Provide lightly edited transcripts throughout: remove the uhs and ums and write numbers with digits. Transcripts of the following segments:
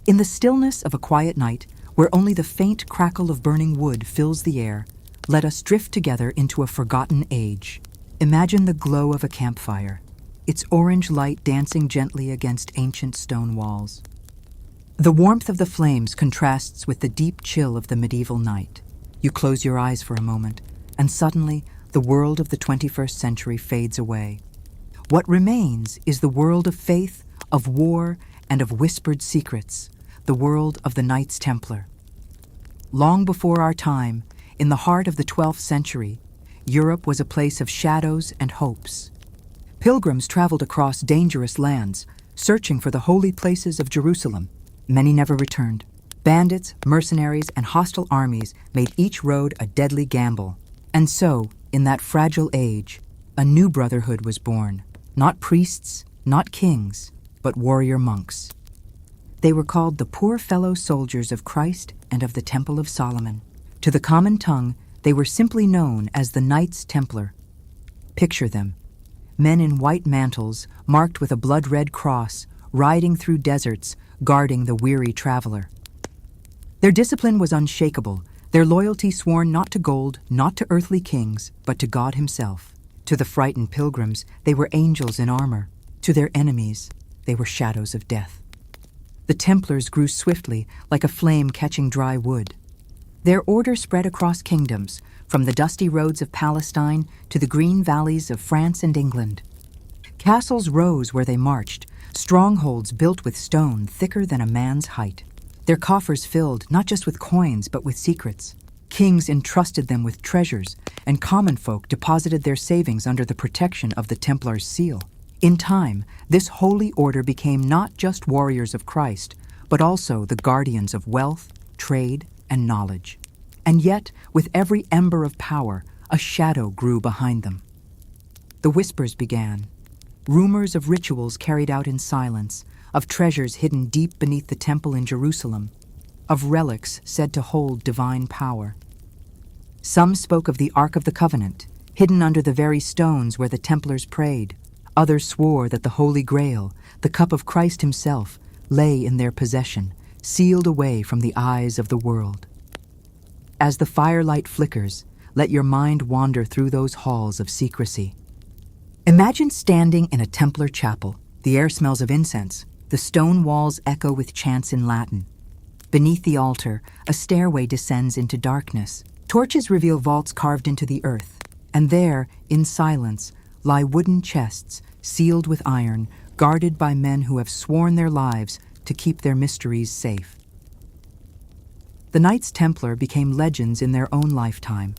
In the stillness of a quiet night, where only the faint crackle of burning wood fills the air, let us drift together into a forgotten age. Imagine the glow of a campfire, its orange light dancing gently against ancient stone walls. The warmth of the flames contrasts with the deep chill of the medieval night. You close your eyes for a moment, and suddenly the world of the 21st century fades away. What remains is the world of faith, of war, and of whispered secrets, the world of the Knights Templar. Long before our time, in the heart of the 12th century, Europe was a place of shadows and hopes. Pilgrims traveled across dangerous lands, searching for the holy places of Jerusalem. Many never returned. Bandits, mercenaries, and hostile armies made each road a deadly gamble. And so, in that fragile age, a new brotherhood was born. Not priests, not kings, but warrior monks. They were called the poor fellow soldiers of Christ and of the Temple of Solomon. To the common tongue, they were simply known as the Knights Templar. Picture them. Men in white mantles, marked with a blood-red cross, riding through deserts, guarding the weary traveler. Their discipline was unshakable, their loyalty sworn not to gold, not to earthly kings, but to God himself. To the frightened pilgrims, they were angels in armor. To their enemies, they were shadows of death. The Templars grew swiftly, like a flame catching dry wood. Their order spread across kingdoms, from the dusty roads of Palestine to the green valleys of France and England. Castles rose where they marched, strongholds built with stone thicker than a man's height. Their coffers filled not just with coins but with secrets. Kings entrusted them with treasures, and common folk deposited their savings under the protection of the Templars' seal. In time, this holy order became not just warriors of Christ, but also the guardians of wealth, trade, and knowledge. And yet, with every ember of power, a shadow grew behind them. The whispers began. Rumors of rituals carried out in silence, of treasures hidden deep beneath the temple in Jerusalem, of relics said to hold divine power. Some spoke of the Ark of the Covenant, hidden under the very stones where the Templars prayed. Others swore that the Holy Grail, the cup of Christ himself, lay in their possession, sealed away from the eyes of the world. As the firelight flickers, let your mind wander through those halls of secrecy. Imagine standing in a Templar chapel. The air smells of incense. The stone walls echo with chants in Latin. Beneath the altar, a stairway descends into darkness. Torches reveal vaults carved into the earth. And there, in silence, lie wooden chests, sealed with iron, guarded by men who have sworn their lives to keep their mysteries safe. The Knights Templar became legends in their own lifetime.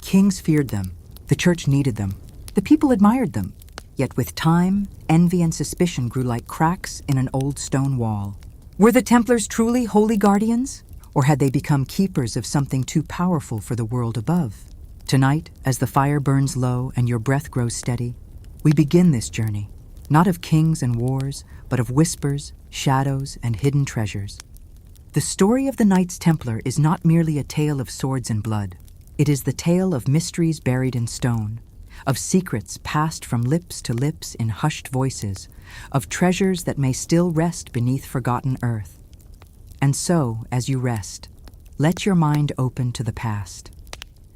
Kings feared them. The church needed them. The people admired them. Yet with time, envy and suspicion grew like cracks in an old stone wall. Were the Templars truly holy guardians? Or had they become keepers of something too powerful for the world above? Tonight, as the fire burns low and your breath grows steady, we begin this journey, not of kings and wars, but of whispers, shadows, and hidden treasures. The story of the Knights Templar is not merely a tale of swords and blood. It is the tale of mysteries buried in stone, of secrets passed from lips to lips in hushed voices, of treasures that may still rest beneath forgotten earth. And so, as you rest, let your mind open to the past.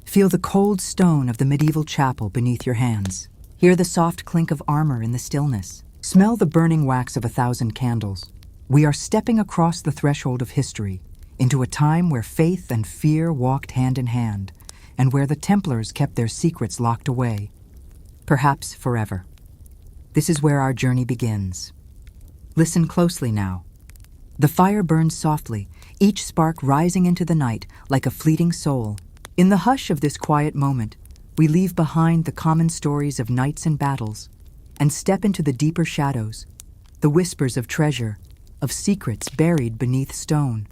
Feel the cold stone of the medieval chapel beneath your hands. Hear the soft clink of armor in the stillness. Smell the burning wax of 1,000 candles. We are stepping across the threshold of history, into a time where faith and fear walked hand in hand, and where the Templars kept their secrets locked away, perhaps forever. This is where our journey begins. Listen closely now. The fire burns softly, each spark rising into the night like a fleeting soul. In the hush of this quiet moment, we leave behind the common stories of knights and battles, and step into the deeper shadows, the whispers of treasure, of secrets buried beneath stone.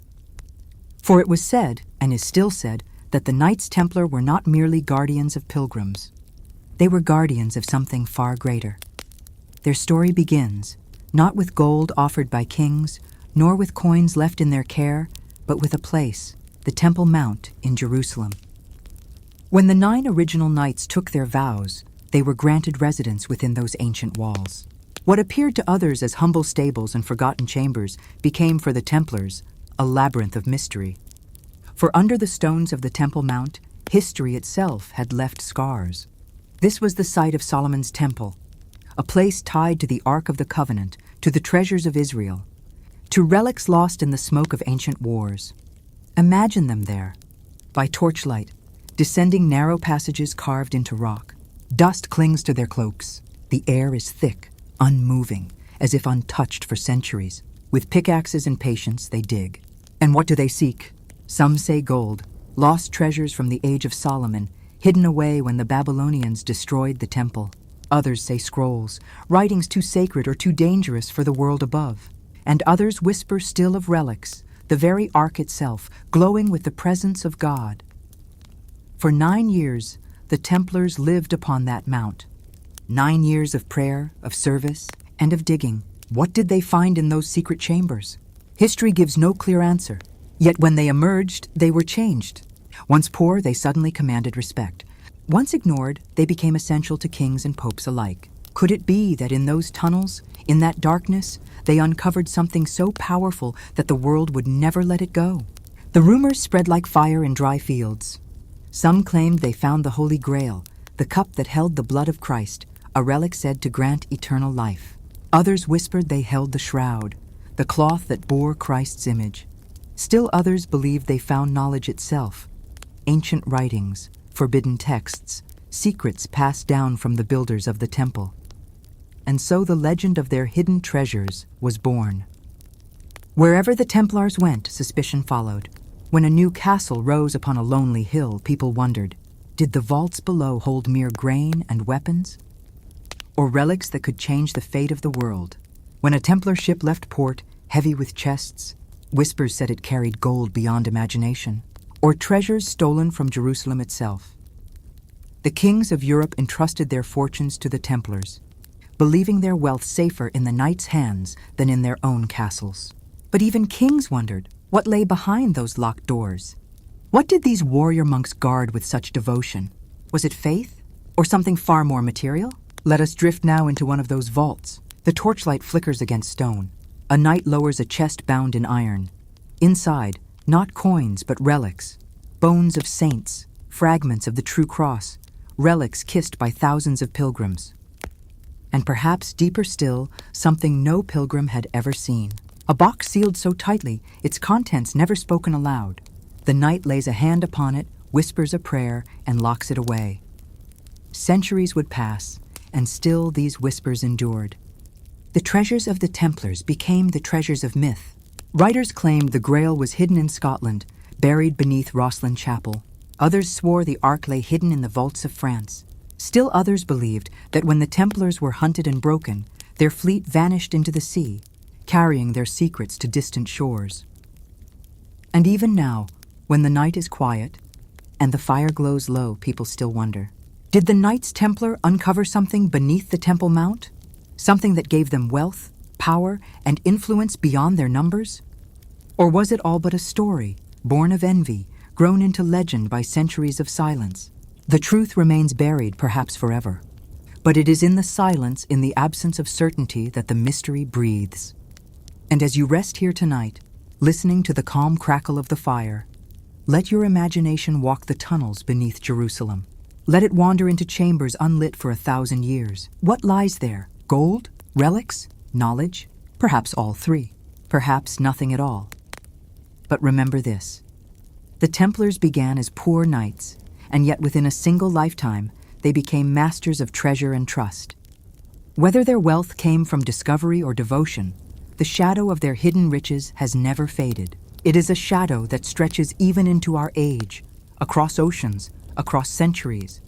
For it was said, and is still said, that the Knights Templar were not merely guardians of pilgrims. They were guardians of something far greater. Their story begins, not with gold offered by kings, nor with coins left in their care, but with a place, the Temple Mount in Jerusalem. When the 9 original knights took their vows, they were granted residence within those ancient walls. What appeared to others as humble stables and forgotten chambers became for the Templars a labyrinth of mystery. For under the stones of the Temple Mount, history itself had left scars. This was the site of Solomon's Temple, a place tied to the Ark of the Covenant, to the treasures of Israel, to relics lost in the smoke of ancient wars. Imagine them there, by torchlight, descending narrow passages carved into rock. Dust clings to their cloaks. The air is thick, unmoving, as if untouched for centuries. With pickaxes and patience, they dig. And what do they seek? Some say gold, lost treasures from the age of Solomon, hidden away when the Babylonians destroyed the temple. Others say scrolls, writings too sacred or too dangerous for the world above. And others whisper still of relics, the very ark itself, glowing with the presence of God. For 9 years, the Templars lived upon that mount. 9 years of prayer, of service, and of digging. What did they find in those secret chambers? History gives no clear answer. Yet when they emerged, they were changed. Once poor, they suddenly commanded respect. Once ignored, they became essential to kings and popes alike. Could it be that in those tunnels, in that darkness, they uncovered something so powerful that the world would never let it go? The rumors spread like fire in dry fields. Some claimed they found the Holy Grail, the cup that held the blood of Christ, a relic said to grant eternal life. Others whispered they held the shroud, the cloth that bore Christ's image. Still others believed they found knowledge itself, ancient writings, forbidden texts, secrets passed down from the builders of the temple. And so the legend of their hidden treasures was born. Wherever the Templars went, suspicion followed. When a new castle rose upon a lonely hill, people wondered, did the vaults below hold mere grain and weapons? Or relics that could change the fate of the world? When a Templar ship left port, heavy with chests, whispers said it carried gold beyond imagination, or treasures stolen from Jerusalem itself. The kings of Europe entrusted their fortunes to the Templars, believing their wealth safer in the knights' hands than in their own castles. But even kings wondered, what lay behind those locked doors? What did these warrior monks guard with such devotion? Was it faith, or something far more material? Let us drift now into one of those vaults. The torchlight flickers against stone. A knight lowers a chest bound in iron. Inside, not coins, but relics. Bones of saints, fragments of the true cross, relics kissed by thousands of pilgrims. And perhaps deeper still, something no pilgrim had ever seen. A box sealed so tightly, its contents never spoken aloud. The knight lays a hand upon it, whispers a prayer, and locks it away. Centuries would pass, and still these whispers endured. The treasures of the Templars became the treasures of myth. Writers claimed the Grail was hidden in Scotland, buried beneath Rosslyn Chapel. Others swore the Ark lay hidden in the vaults of France. Still others believed that when the Templars were hunted and broken, their fleet vanished into the sea, carrying their secrets to distant shores. And even now, when the night is quiet and the fire glows low, people still wonder, did the Knights Templar uncover something beneath the Temple Mount? Something that gave them wealth, power, and influence beyond their numbers? Or was it all but a story, born of envy, grown into legend by centuries of silence? The truth remains buried, perhaps forever. But it is in the silence, in the absence of certainty, that the mystery breathes. And as you rest here tonight, listening to the calm crackle of the fire, let your imagination walk the tunnels beneath Jerusalem. Let it wander into chambers unlit for 1,000 years. What lies there? Gold? Relics? Knowledge? Perhaps all three. Perhaps nothing at all. But remember this. The Templars began as poor knights, and yet within a single lifetime, they became masters of treasure and trust. Whether their wealth came from discovery or devotion, the shadow of their hidden riches has never faded. It is a shadow that stretches even into our age, across oceans, across centuries,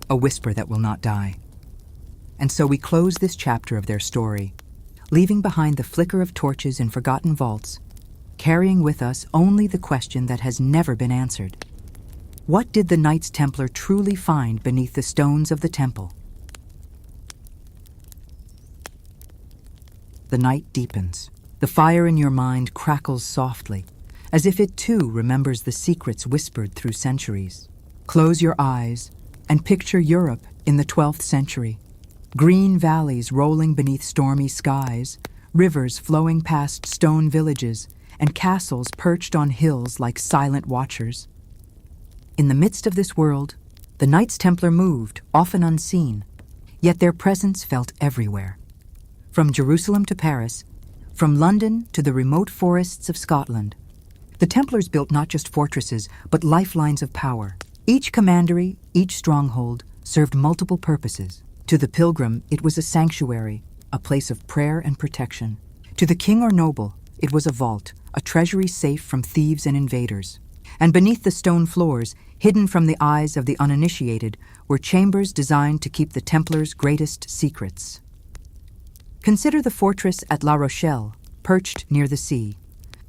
a whisper that will not die. And so we close this chapter of their story, leaving behind the flicker of torches in forgotten vaults, carrying with us only the question that has never been answered. What did the Knights Templar truly find beneath the stones of the temple? The night deepens. The fire in your mind crackles softly, as if it too remembers the secrets whispered through centuries. Close your eyes and picture Europe in the 12th century. Green valleys rolling beneath stormy skies, rivers flowing past stone villages, and castles perched on hills like silent watchers. In the midst of this world, the Knights Templar moved, often unseen, yet their presence felt everywhere. From Jerusalem to Paris, from London to the remote forests of Scotland, the Templars built not just fortresses, but lifelines of power. Each commandery, each stronghold, served multiple purposes. To the pilgrim, it was a sanctuary, a place of prayer and protection. To the king or noble, it was a vault, a treasury safe from thieves and invaders. And beneath the stone floors, hidden from the eyes of the uninitiated, were chambers designed to keep the Templars' greatest secrets. Consider the fortress at La Rochelle, perched near the sea.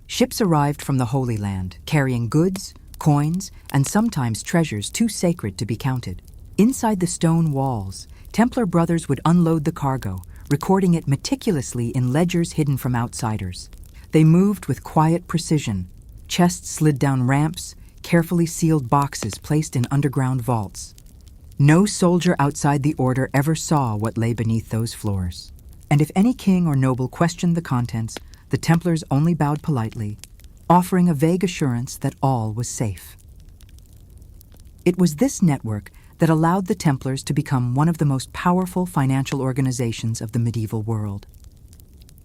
Ships arrived from the Holy Land, carrying goods, coins, and sometimes treasures too sacred to be counted. Inside the stone walls, Templar brothers would unload the cargo, recording it meticulously in ledgers hidden from outsiders. They moved with quiet precision. Chests slid down ramps, carefully sealed boxes placed in underground vaults. No soldier outside the order ever saw what lay beneath those floors. And if any king or noble questioned the contents, the Templars only bowed politely, offering a vague assurance that all was safe. It was this network that allowed the Templars to become one of the most powerful financial organizations of the medieval world.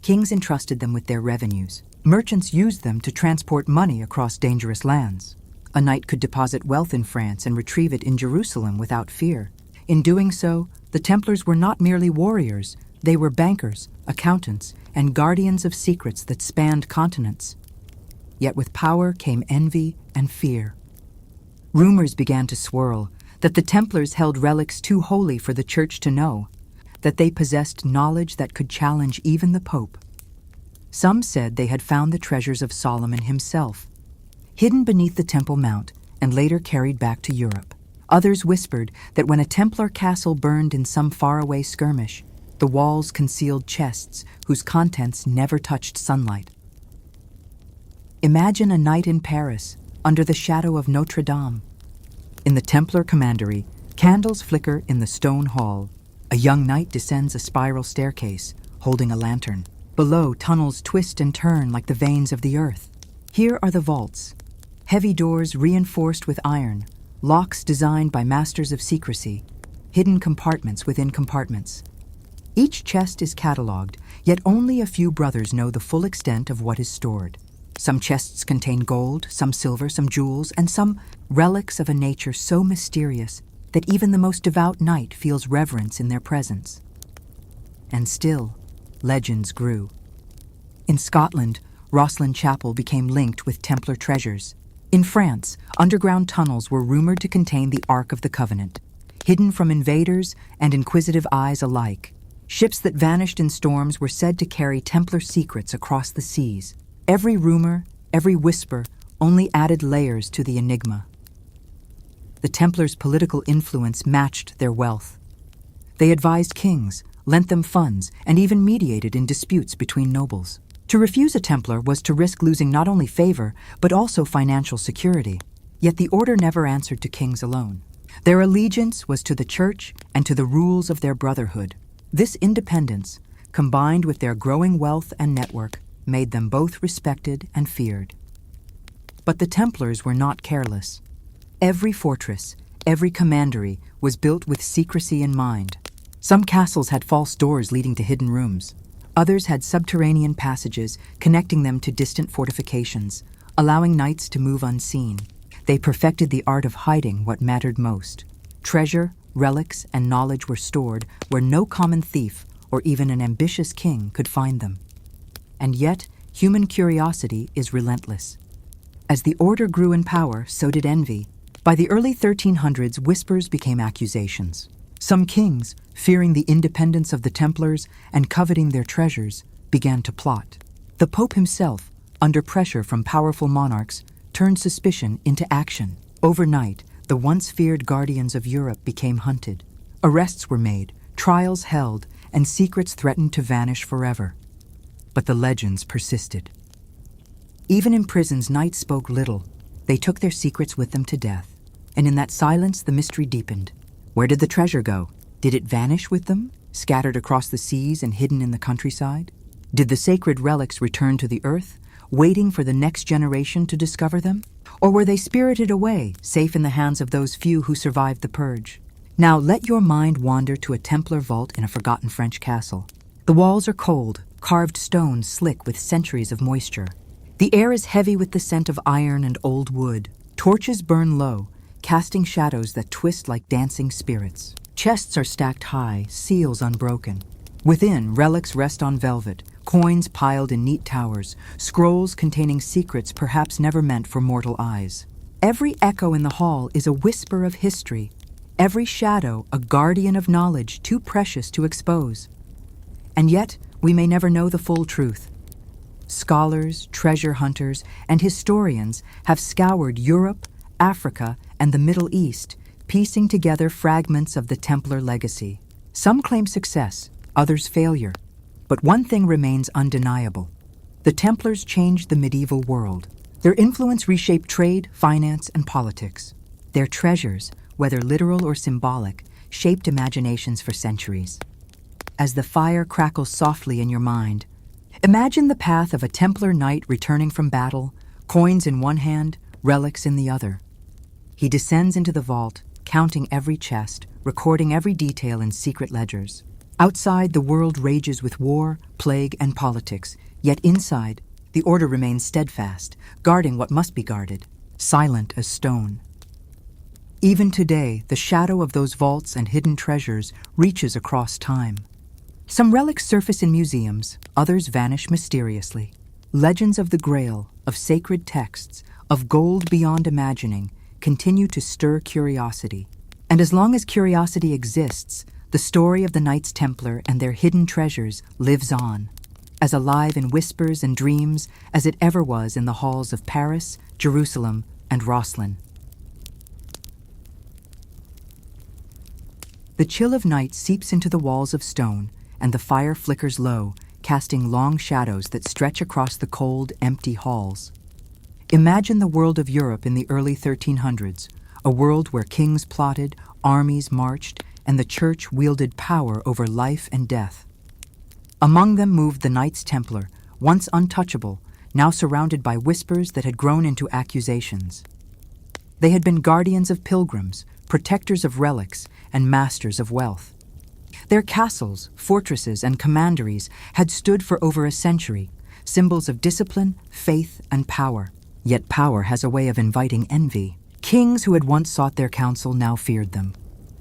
Kings entrusted them with their revenues. Merchants used them to transport money across dangerous lands. A knight could deposit wealth in France and retrieve it in Jerusalem without fear. In doing so, the Templars were not merely warriors, they were bankers, accountants, and guardians of secrets that spanned continents. Yet with power came envy and fear. Rumors began to swirl that the Templars held relics too holy for the Church to know, that they possessed knowledge that could challenge even the Pope. Some said they had found the treasures of Solomon himself, hidden beneath the Temple Mount and later carried back to Europe. Others whispered that when a Templar castle burned in some faraway skirmish, the walls concealed chests whose contents never touched sunlight. Imagine a night in Paris, under the shadow of Notre Dame. In the Templar commandery, candles flicker in the stone hall. A young knight descends a spiral staircase, holding a lantern. Below, tunnels twist and turn like the veins of the earth. Here are the vaults. Heavy doors reinforced with iron, locks designed by masters of secrecy, hidden compartments within compartments. Each chest is catalogued, yet only a few brothers know the full extent of what is stored. Some chests contain gold, some silver, some jewels, and some relics of a nature so mysterious that even the most devout knight feels reverence in their presence. And still, legends grew. In Scotland, Rosslyn Chapel became linked with Templar treasures. In France, underground tunnels were rumored to contain the Ark of the Covenant, hidden from invaders and inquisitive eyes alike. Ships that vanished in storms were said to carry Templar secrets across the seas. Every rumor, every whisper, only added layers to the enigma. The Templars' political influence matched their wealth. They advised kings, lent them funds, and even mediated in disputes between nobles. To refuse a Templar was to risk losing not only favor, but also financial security. Yet the order never answered to kings alone. Their allegiance was to the Church and to the rules of their brotherhood. This independence, combined with their growing wealth and network, made them both respected and feared. But the Templars were not careless. Every fortress, every commandery was built with secrecy in mind. Some castles had false doors leading to hidden rooms. Others had subterranean passages connecting them to distant fortifications, allowing knights to move unseen. They perfected the art of hiding what mattered most. Treasure, relics, and knowledge were stored where no common thief or even an ambitious king could find them. And yet, human curiosity is relentless. As the order grew in power, so did envy. By the early 1300s, whispers became accusations. Some kings, fearing the independence of the Templars and coveting their treasures, began to plot. The Pope himself, under pressure from powerful monarchs, turned suspicion into action. Overnight, the once feared guardians of Europe became hunted. Arrests were made, trials held, and secrets threatened to vanish forever. But the legends persisted. Even in prisons, knights spoke little. They took their secrets with them to death. And in that silence, the mystery deepened. Where did the treasure go? Did it vanish with them? scattered across the seas and hidden in the countryside? Did the sacred relics return to the earth, waiting for the next generation to discover them? Or were they spirited away, safe in the hands of those few who survived the purge? Now let your mind wander to a Templar vault in a forgotten French castle. The walls are cold, carved stone slick with centuries of moisture. The air is heavy with the scent of iron and old wood. Torches burn low, casting shadows that twist like dancing spirits. Chests are stacked high, seals unbroken. Within, relics rest on velvet, coins piled in neat towers, scrolls containing secrets perhaps never meant for mortal eyes. Every echo in the hall is a whisper of history, every shadow a guardian of knowledge too precious to expose. And yet, we may never know the full truth. Scholars, treasure hunters, and historians have scoured Europe, Africa, and the Middle East, piecing together fragments of the Templar legacy. Some claim success, others failure. But one thing remains undeniable. The Templars changed the medieval world. Their influence reshaped trade, finance, and politics. Their treasures, whether literal or symbolic, shaped imaginations for centuries. As the fire crackles softly in your mind, imagine the path of a Templar knight returning from battle, coins in one hand, relics in the other. He descends into the vault, counting every chest, recording every detail in secret ledgers. Outside, the world rages with war, plague, and politics, yet inside, the order remains steadfast, guarding what must be guarded, silent as stone. Even today, the shadow of those vaults and hidden treasures reaches across time. Some relics surface in museums, others vanish mysteriously. Legends of the Grail, of sacred texts, of gold beyond imagining, continue to stir curiosity. And as long as curiosity exists, the story of the Knights Templar and their hidden treasures lives on, as alive in whispers and dreams as it ever was in the halls of Paris, Jerusalem, and Roslin. The chill of night seeps into the walls of stone, and the fire flickers low, casting long shadows that stretch across the cold, empty halls. Imagine the world of Europe in the early 1300s, a world where kings plotted, armies marched, and the church wielded power over life and death. Among them moved the Knights Templar, once untouchable, now surrounded by whispers that had grown into accusations. They had been guardians of pilgrims, protectors of relics, and masters of wealth. Their castles, fortresses, and commanderies had stood for over a century, symbols of discipline, faith, and power. Yet power has a way of inviting envy. Kings who had once sought their counsel now feared them.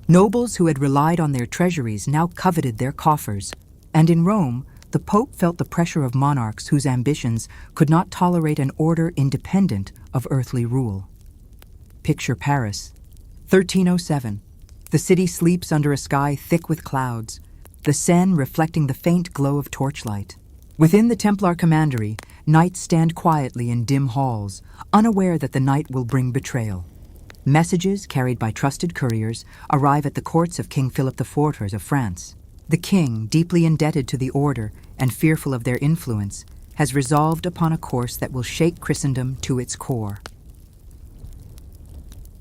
Nobles who had relied on their treasuries now coveted their coffers. And in Rome, the Pope felt the pressure of monarchs whose ambitions could not tolerate an order independent of earthly rule. Picture Paris, 1307. The city sleeps under a sky thick with clouds, the Seine reflecting the faint glow of torchlight. Within the Templar commandery, knights stand quietly in dim halls, unaware that the night will bring betrayal. Messages, carried by trusted couriers, arrive at the courts of King Philip IV of France. The king, deeply indebted to the order and fearful of their influence, has resolved upon a course that will shake Christendom to its core.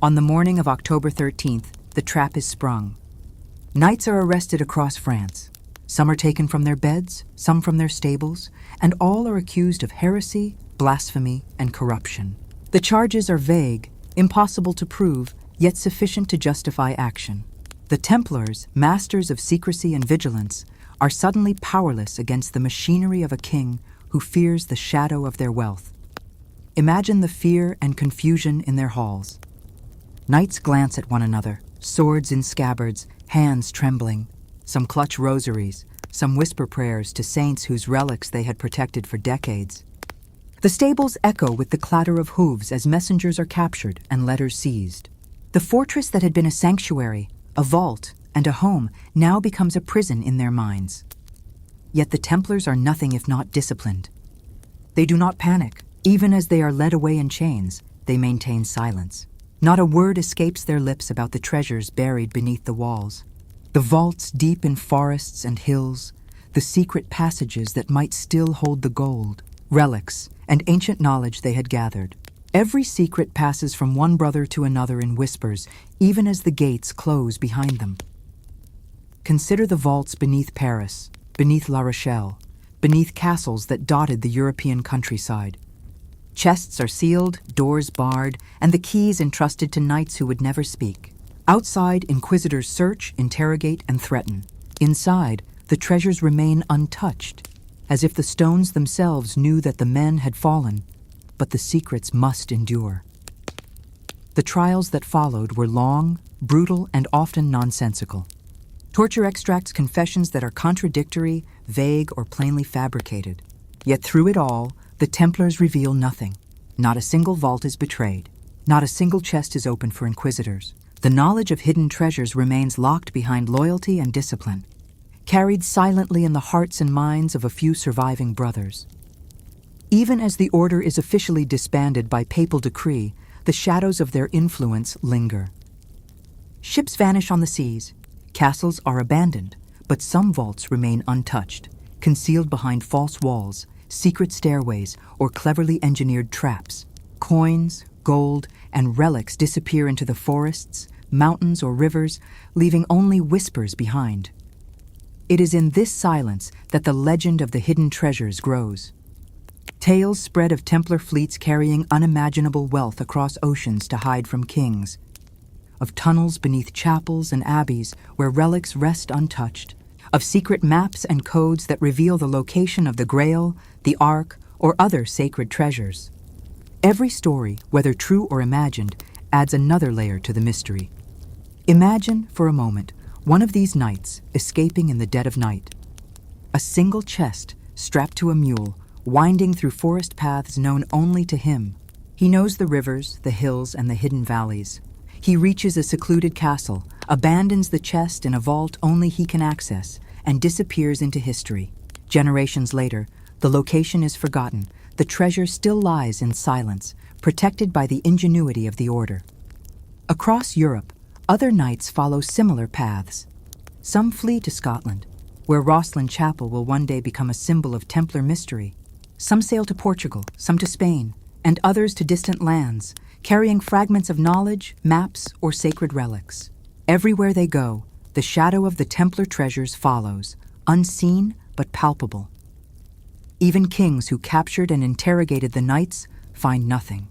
On the morning of October 13th, the trap is sprung. Knights are arrested across France. Some are taken from their beds, some from their stables, and all are accused of heresy, blasphemy, and corruption. The charges are vague, impossible to prove, yet sufficient to justify action. The Templars, masters of secrecy and vigilance, are suddenly powerless against the machinery of a king who fears the shadow of their wealth. Imagine the fear and confusion in their halls. Knights glance at one another, swords in scabbards, hands trembling. Some clutch rosaries, some whisper prayers to saints whose relics they had protected for decades. The stables echo with the clatter of hooves as messengers are captured and letters seized. The fortress that had been a sanctuary, a vault, and a home now becomes a prison in their minds. Yet the Templars are nothing if not disciplined. They do not panic. Even as they are led away in chains, they maintain silence. Not a word escapes their lips about the treasures buried beneath the walls. The vaults deep in forests and hills, the secret passages that might still hold the gold, relics, and ancient knowledge they had gathered. Every secret passes from one brother to another in whispers, even as the gates close behind them. Consider the vaults beneath Paris, beneath La Rochelle, beneath castles that dotted the European countryside. Chests are sealed, doors barred, and the keys entrusted to knights who would never speak. Outside, inquisitors search, interrogate, and threaten. Inside, the treasures remain untouched, as if the stones themselves knew that the men had fallen, but the secrets must endure. The trials that followed were long, brutal, and often nonsensical. Torture extracts confessions that are contradictory, vague, or plainly fabricated. Yet through it all, the Templars reveal nothing. Not a single vault is betrayed. Not a single chest is opened for inquisitors. The knowledge of hidden treasures remains locked behind loyalty and discipline, carried silently in the hearts and minds of a few surviving brothers. Even as the order is officially disbanded by papal decree, the shadows of their influence linger. Ships vanish on the seas. Castles are abandoned, but some vaults remain untouched, concealed behind false walls, secret stairways, or cleverly engineered traps. Coins, gold, and relics disappear into the forests, mountains, or rivers, leaving only whispers behind. It is in this silence that the legend of the hidden treasures grows. Tales spread of Templar fleets carrying unimaginable wealth across oceans to hide from kings, of tunnels beneath chapels and abbeys where relics rest untouched, of secret maps and codes that reveal the location of the Grail, the Ark, or other sacred treasures. Every story, whether true or imagined, adds another layer to the mystery. Imagine, for a moment, one of these knights escaping in the dead of night. A single chest strapped to a mule, winding through forest paths known only to him. He knows the rivers, the hills, and the hidden valleys. He reaches a secluded castle, abandons the chest in a vault only he can access, and disappears into history. Generations later, the location is forgotten. The treasure still lies in silence, protected by the ingenuity of the order. Across Europe, other knights follow similar paths. Some flee to Scotland, where Rosslyn Chapel will one day become a symbol of Templar mystery. Some sail to Portugal, some to Spain, and others to distant lands, carrying fragments of knowledge, maps, or sacred relics. Everywhere they go, the shadow of the Templar treasures follows, unseen but palpable. Even kings who captured and interrogated the knights find nothing.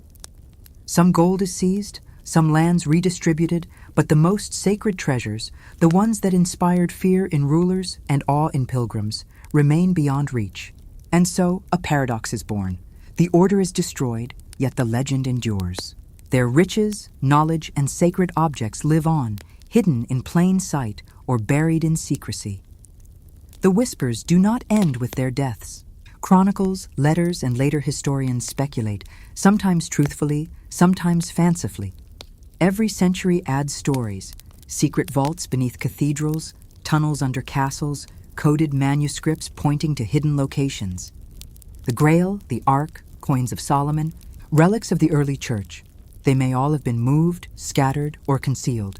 Some gold is seized, some lands redistributed, but the most sacred treasures, the ones that inspired fear in rulers and awe in pilgrims, remain beyond reach. And so a paradox is born. The order is destroyed, yet the legend endures. Their riches, knowledge, and sacred objects live on, hidden in plain sight or buried in secrecy. The whispers do not end with their deaths. Chronicles, letters, and later historians speculate, sometimes truthfully, sometimes fancifully. Every century adds stories: secret vaults beneath cathedrals, tunnels under castles, coded manuscripts pointing to hidden locations. The Grail, the Ark, coins of Solomon, relics of the early church. They may all have been moved, scattered, or concealed.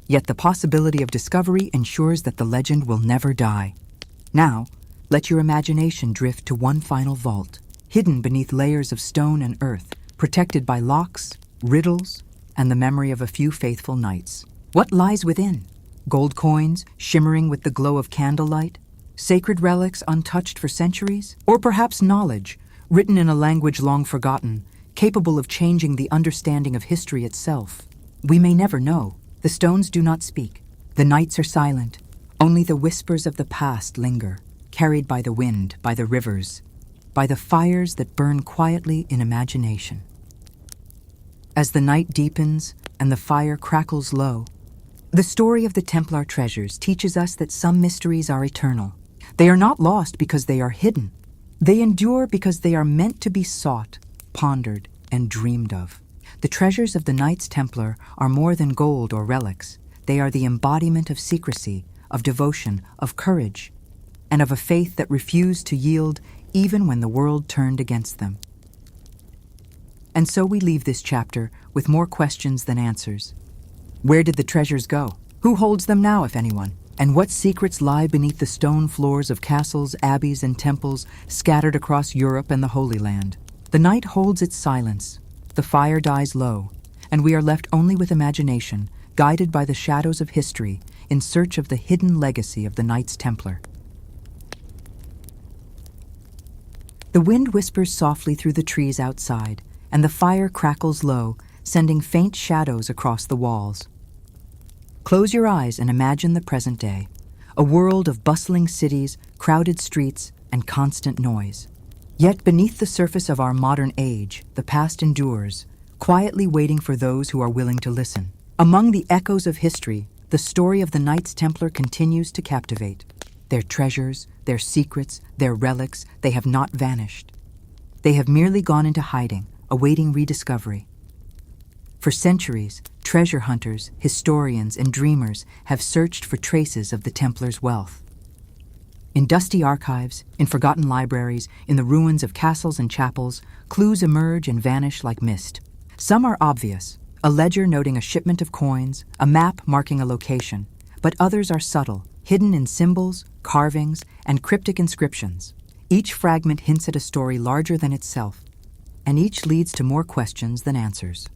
Yet the possibility of discovery ensures that the legend will never die. Now, let your imagination drift to one final vault, hidden beneath layers of stone and earth, protected by locks, riddles, and the memory of a few faithful knights. What lies within? Gold coins, shimmering with the glow of candlelight? Sacred relics untouched for centuries? Or perhaps knowledge, written in a language long forgotten, capable of changing the understanding of history itself? We may never know. The stones do not speak. The knights are silent. Only the whispers of the past linger, carried by the wind, by the rivers, by the fires that burn quietly in imagination. As the night deepens and the fire crackles low, the story of the Templar treasures teaches us that some mysteries are eternal. They are not lost because they are hidden. They endure because they are meant to be sought, pondered, and dreamed of. The treasures of the Knights Templar are more than gold or relics. They are the embodiment of secrecy, of devotion, of courage, and of a faith that refused to yield even when the world turned against them. And so we leave this chapter with more questions than answers. Where did the treasures go? Who holds them now, if anyone? And what secrets lie beneath the stone floors of castles, abbeys, and temples scattered across Europe and the Holy Land? The night holds its silence, the fire dies low, and we are left only with imagination, guided by the shadows of history, in search of the hidden legacy of the Knights Templar. The wind whispers softly through the trees outside, and the fire crackles low, sending faint shadows across the walls. Close your eyes and imagine the present day, a world of bustling cities, crowded streets, and constant noise. Yet beneath the surface of our modern age, the past endures, quietly waiting for those who are willing to listen. Among the echoes of history, the story of the Knights Templar continues to captivate. Their treasures, their secrets, their relics, they have not vanished. They have merely gone into hiding, awaiting rediscovery. For centuries, treasure hunters, historians, and dreamers have searched for traces of the Templars' wealth. In dusty archives, in forgotten libraries, in the ruins of castles and chapels, clues emerge and vanish like mist. Some are obvious, a ledger noting a shipment of coins, a map marking a location, but others are subtle, hidden in symbols, carvings, and cryptic inscriptions. Each fragment hints at a story larger than itself, and each leads to more questions than answers.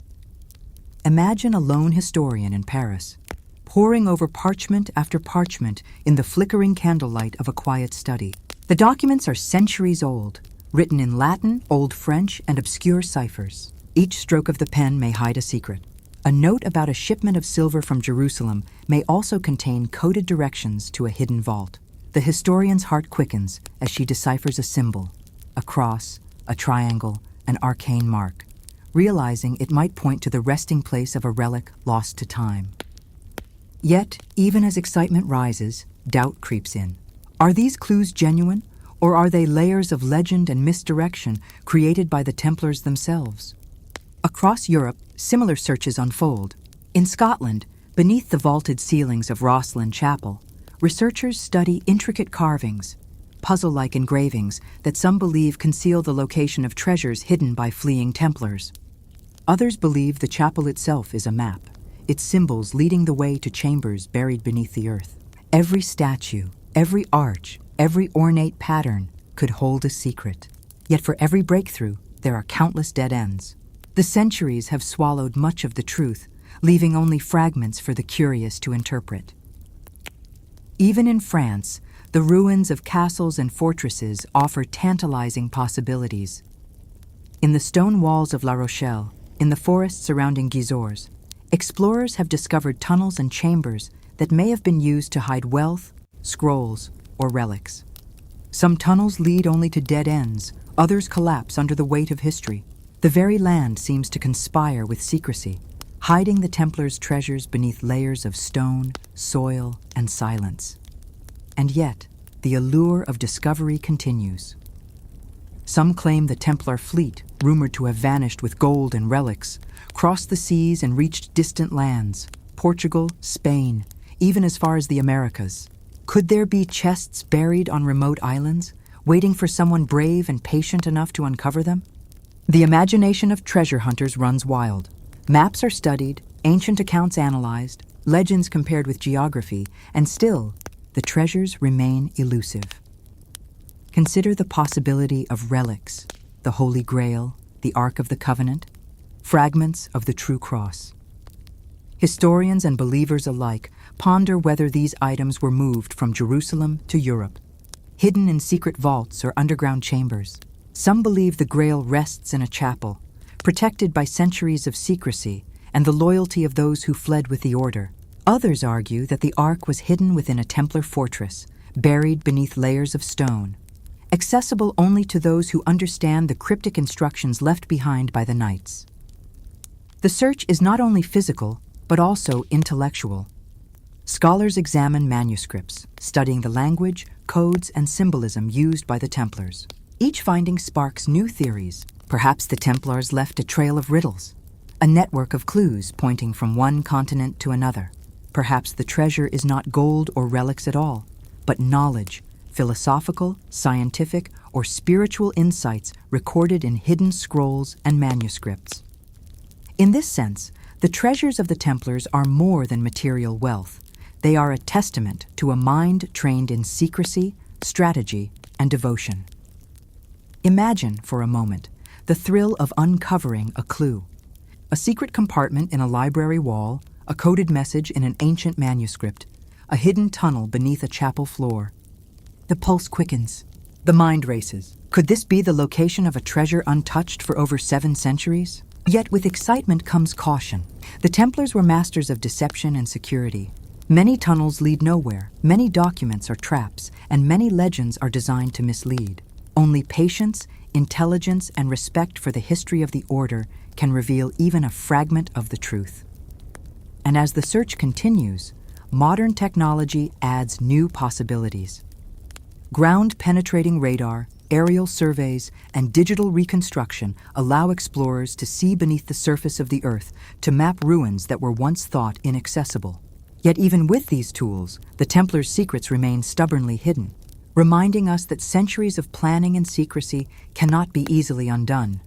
Imagine a lone historian in Paris, poring over parchment after parchment in the flickering candlelight of a quiet study. The documents are centuries old, written in Latin, Old French, and obscure ciphers. Each stroke of the pen may hide a secret. A note about a shipment of silver from Jerusalem may also contain coded directions to a hidden vault. The historian's heart quickens as she deciphers a symbol, a cross, a triangle, an arcane mark, realizing it might point to the resting place of a relic lost to time. Yet, even as excitement rises, doubt creeps in. Are these clues genuine, or are they layers of legend and misdirection created by the Templars themselves? Across Europe, similar searches unfold. In Scotland, beneath the vaulted ceilings of Rosslyn Chapel, researchers study intricate carvings, puzzle-like engravings that some believe conceal the location of treasures hidden by fleeing Templars. Others believe the chapel itself is a map, its symbols leading the way to chambers buried beneath the earth. Every statue, every arch, every ornate pattern could hold a secret. Yet for every breakthrough, there are countless dead ends. The centuries have swallowed much of the truth, leaving only fragments for the curious to interpret. Even in France, the ruins of castles and fortresses offer tantalizing possibilities. In the stone walls of La Rochelle, in the forests surrounding Gisors, explorers have discovered tunnels and chambers that may have been used to hide wealth, scrolls, or relics. Some tunnels lead only to dead ends, others collapse under the weight of history. The very land seems to conspire with secrecy, hiding the Templars' treasures beneath layers of stone, soil, and silence. And yet, the allure of discovery continues. Some claim the Templar fleet, rumored to have vanished with gold and relics, crossed the seas and reached distant lands, Portugal, Spain, even as far as the Americas. Could there be chests buried on remote islands, waiting for someone brave and patient enough to uncover them? The imagination of treasure hunters runs wild. Maps are studied, ancient accounts analyzed, legends compared with geography, and still, the treasures remain elusive. Consider the possibility of relics, the Holy Grail, the Ark of the Covenant, fragments of the true cross. Historians and believers alike ponder whether these items were moved from Jerusalem to Europe, hidden in secret vaults or underground chambers. Some believe the Grail rests in a chapel, protected by centuries of secrecy and the loyalty of those who fled with the order. Others argue that the Ark was hidden within a Templar fortress, buried beneath layers of stone, accessible only to those who understand the cryptic instructions left behind by the Knights. The search is not only physical, but also intellectual. Scholars examine manuscripts, studying the language, codes, and symbolism used by the Templars. Each finding sparks new theories. Perhaps the Templars left a trail of riddles, a network of clues pointing from one continent to another. Perhaps the treasure is not gold or relics at all, but knowledge, philosophical, scientific, or spiritual insights recorded in hidden scrolls and manuscripts. In this sense, the treasures of the Templars are more than material wealth. They are a testament to a mind trained in secrecy, strategy, and devotion. Imagine, for a moment, the thrill of uncovering a clue. A secret compartment in a library wall, a coded message in an ancient manuscript, a hidden tunnel beneath a chapel floor. The pulse quickens. The mind races. Could this be the location of a treasure untouched for over 7 centuries? Yet with excitement comes caution. The Templars were masters of deception and security. Many tunnels lead nowhere, many documents are traps, and many legends are designed to mislead. Only patience, intelligence, and respect for the history of the Order can reveal even a fragment of the truth. And as the search continues, modern technology adds new possibilities. Ground-penetrating radar, aerial surveys, and digital reconstruction allow explorers to see beneath the surface of the Earth to map ruins that were once thought inaccessible. Yet even with these tools, the Templars' secrets remain stubbornly hidden, reminding us that centuries of planning and secrecy cannot be easily undone.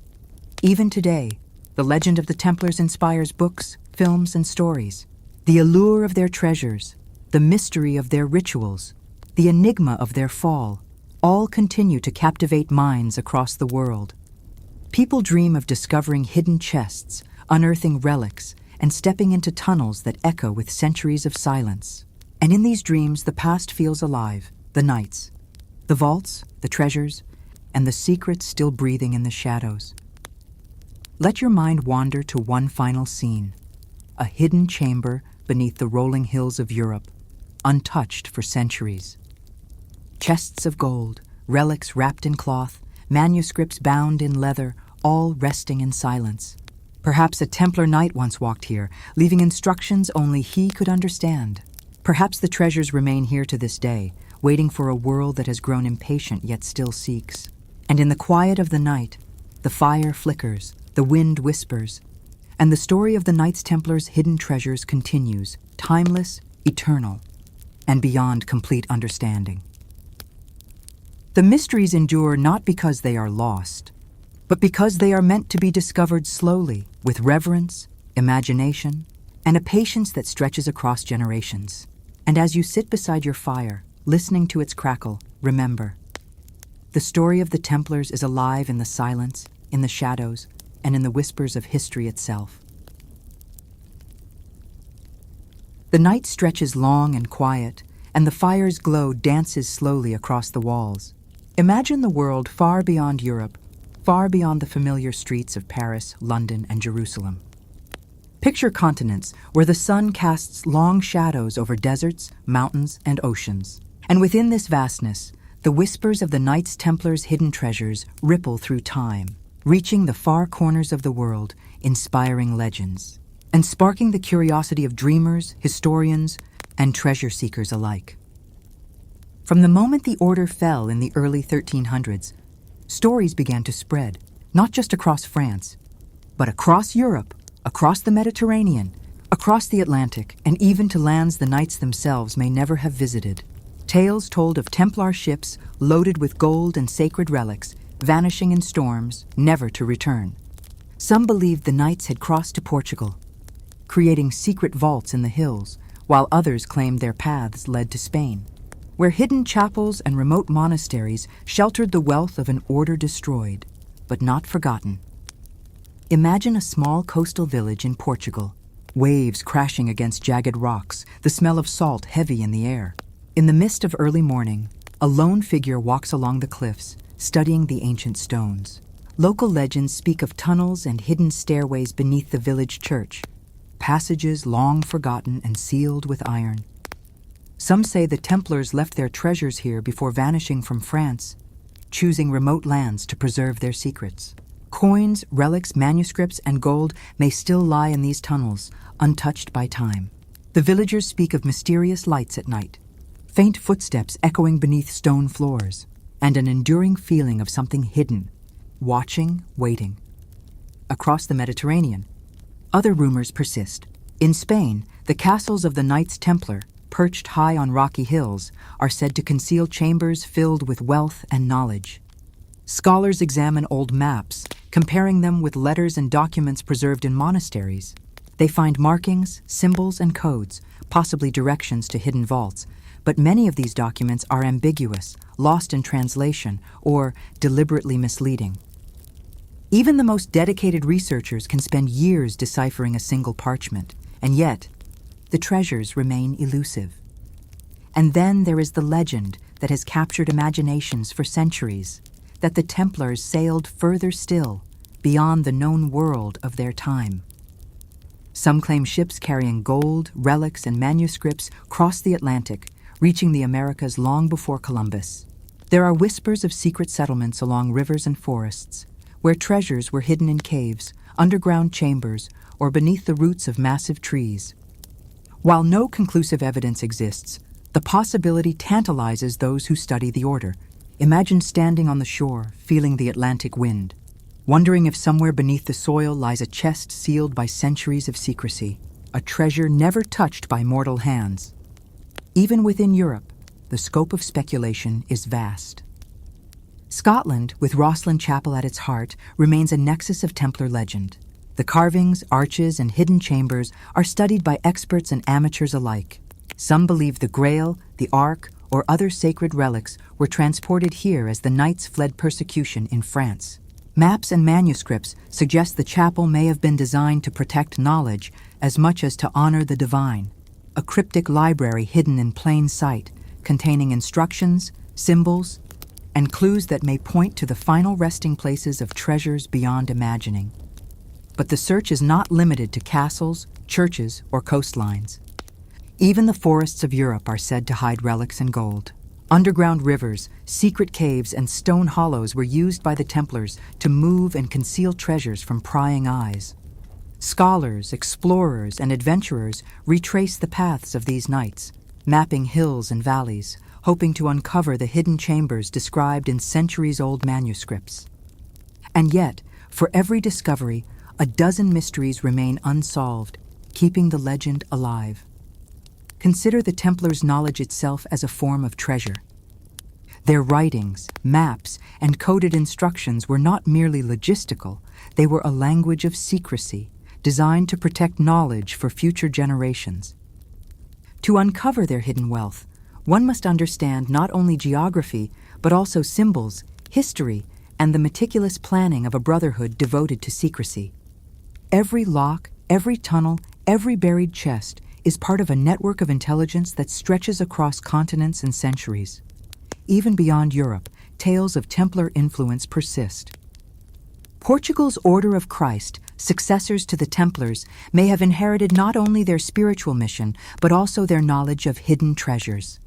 Even today, the legend of the Templars inspires books, films, and stories. The allure of their treasures, the mystery of their rituals, the enigma of their fall, all continue to captivate minds across the world. People dream of discovering hidden chests, unearthing relics, and stepping into tunnels that echo with centuries of silence. And in these dreams, the past feels alive, the nights, the vaults, the treasures, and the secrets still breathing in the shadows. Let your mind wander to one final scene, a hidden chamber beneath the rolling hills of Europe, untouched for centuries. Chests of gold, relics wrapped in cloth, manuscripts bound in leather, all resting in silence. Perhaps a Templar knight once walked here, leaving instructions only he could understand. Perhaps the treasures remain here to this day, waiting for a world that has grown impatient yet still seeks. And in the quiet of the night, the fire flickers, the wind whispers, and the story of the Knights Templars' hidden treasures continues, timeless, eternal, and beyond complete understanding. The mysteries endure not because they are lost, but because they are meant to be discovered slowly, with reverence, imagination, and a patience that stretches across generations. And as you sit beside your fire, listening to its crackle, remember, the story of the Templars is alive in the silence, in the shadows, and in the whispers of history itself. The night stretches long and quiet, and the fire's glow dances slowly across the walls. Imagine the world far beyond Europe, far beyond the familiar streets of Paris, London, and Jerusalem. Picture continents where the sun casts long shadows over deserts, mountains, and oceans. And within this vastness, the whispers of the Knights Templars' hidden treasures ripple through time, reaching the far corners of the world, inspiring legends, and sparking the curiosity of dreamers, historians, and treasure seekers alike. From the moment the Order fell in the early 1300s, stories began to spread, not just across France, but across Europe, across the Mediterranean, across the Atlantic, and even to lands the knights themselves may never have visited. Tales told of Templar ships loaded with gold and sacred relics, vanishing in storms, never to return. Some believed the knights had crossed to Portugal, creating secret vaults in the hills, while others claimed their paths led to Spain, where hidden chapels and remote monasteries sheltered the wealth of an Order destroyed, but not forgotten. Imagine a small coastal village in Portugal, waves crashing against jagged rocks, the smell of salt heavy in the air. In the mist of early morning, a lone figure walks along the cliffs, studying the ancient stones. Local legends speak of tunnels and hidden stairways beneath the village church, passages long forgotten and sealed with iron. Some say the Templars left their treasures here before vanishing from France, choosing remote lands to preserve their secrets. Coins, relics, manuscripts, and gold may still lie in these tunnels, untouched by time. The villagers speak of mysterious lights at night, faint footsteps echoing beneath stone floors, and an enduring feeling of something hidden, watching, waiting. Across the Mediterranean, other rumors persist. In Spain, the castles of the Knights Templar, perched high on rocky hills, are said to conceal chambers filled with wealth and knowledge. Scholars examine old maps, comparing them with letters and documents preserved in monasteries. They find markings, symbols, and codes, possibly directions to hidden vaults, but many of these documents are ambiguous, lost in translation, or deliberately misleading. Even the most dedicated researchers can spend years deciphering a single parchment, and yet, the treasures remain elusive. And then there is the legend that has captured imaginations for centuries, that the Templars sailed further still, beyond the known world of their time. Some claim ships carrying gold, relics, and manuscripts crossed the Atlantic, reaching the Americas long before Columbus. There are whispers of secret settlements along rivers and forests, where treasures were hidden in caves, underground chambers, or beneath the roots of massive trees. While no conclusive evidence exists, the possibility tantalizes those who study the order. Imagine standing on the shore, feeling the Atlantic wind, wondering if somewhere beneath the soil lies a chest sealed by centuries of secrecy, a treasure never touched by mortal hands. Even within Europe, the scope of speculation is vast. Scotland, with Rosslyn Chapel at its heart, remains a nexus of Templar legend. The carvings, arches, and hidden chambers are studied by experts and amateurs alike. Some believe the Grail, the Ark, or other sacred relics were transported here as the knights fled persecution in France. Maps and manuscripts suggest the chapel may have been designed to protect knowledge as much as to honor the divine. A cryptic library hidden in plain sight, containing instructions, symbols, and clues that may point to the final resting places of treasures beyond imagining. But the search is not limited to castles, churches, or coastlines. Even the forests of Europe are said to hide relics and gold. Underground rivers, secret caves, and stone hollows were used by the Templars to move and conceal treasures from prying eyes. Scholars, explorers, and adventurers retrace the paths of these knights, mapping hills and valleys, hoping to uncover the hidden chambers described in centuries-old manuscripts. And yet, for every discovery, a dozen mysteries remain unsolved, keeping the legend alive. Consider the Templars' knowledge itself as a form of treasure. Their writings, maps, and coded instructions were not merely logistical, they were a language of secrecy, designed to protect knowledge for future generations. To uncover their hidden wealth, one must understand not only geography, but also symbols, history, and the meticulous planning of a brotherhood devoted to secrecy. Every lock, every tunnel, every buried chest is part of a network of intelligence that stretches across continents and centuries. Even beyond Europe, tales of Templar influence persist. Portugal's Order of Christ, successors to the Templars, may have inherited not only their spiritual mission, but also their knowledge of hidden treasures.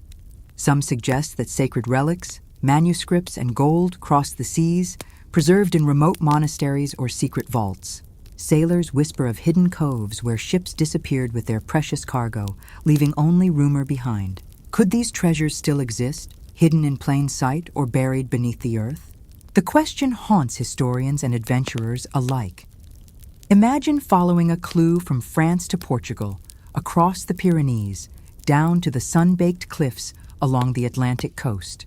Some suggest that sacred relics, manuscripts, and gold crossed the seas, preserved in remote monasteries or secret vaults. Sailors whisper of hidden coves where ships disappeared with their precious cargo, leaving only rumor behind. Could these treasures still exist, hidden in plain sight or buried beneath the earth? The question haunts historians and adventurers alike. Imagine following a clue from France to Portugal, across the Pyrenees, down to the sun-baked cliffs along the Atlantic coast.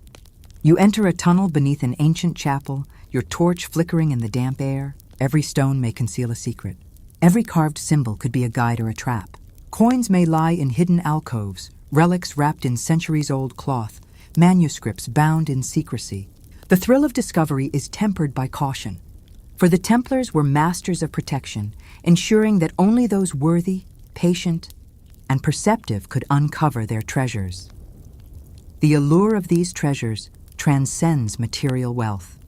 You enter a tunnel beneath an ancient chapel, your torch flickering in the damp air. Every stone may conceal a secret. Every carved symbol could be a guide or a trap. Coins may lie in hidden alcoves, relics wrapped in centuries-old cloth, manuscripts bound in secrecy. The thrill of discovery is tempered by caution. For the Templars were masters of protection, ensuring that only those worthy, patient, and perceptive could uncover their treasures. The allure of these treasures transcends material wealth.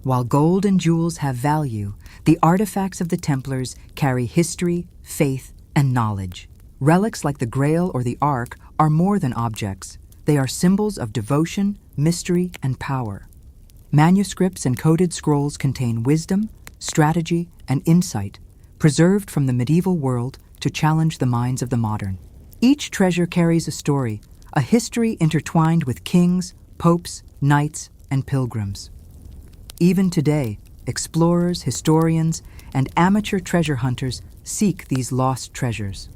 While gold and jewels have value, the artifacts of the Templars carry history, faith, and knowledge. Relics like the Grail or the Ark are more than objects. They are symbols of devotion, mystery, and power. Manuscripts and coded scrolls contain wisdom, strategy, and insight, preserved from the medieval world to challenge the minds of the modern. Each treasure carries a story, a history intertwined with kings, popes, knights, and pilgrims. Even today, explorers, historians, and amateur treasure hunters seek these lost treasures.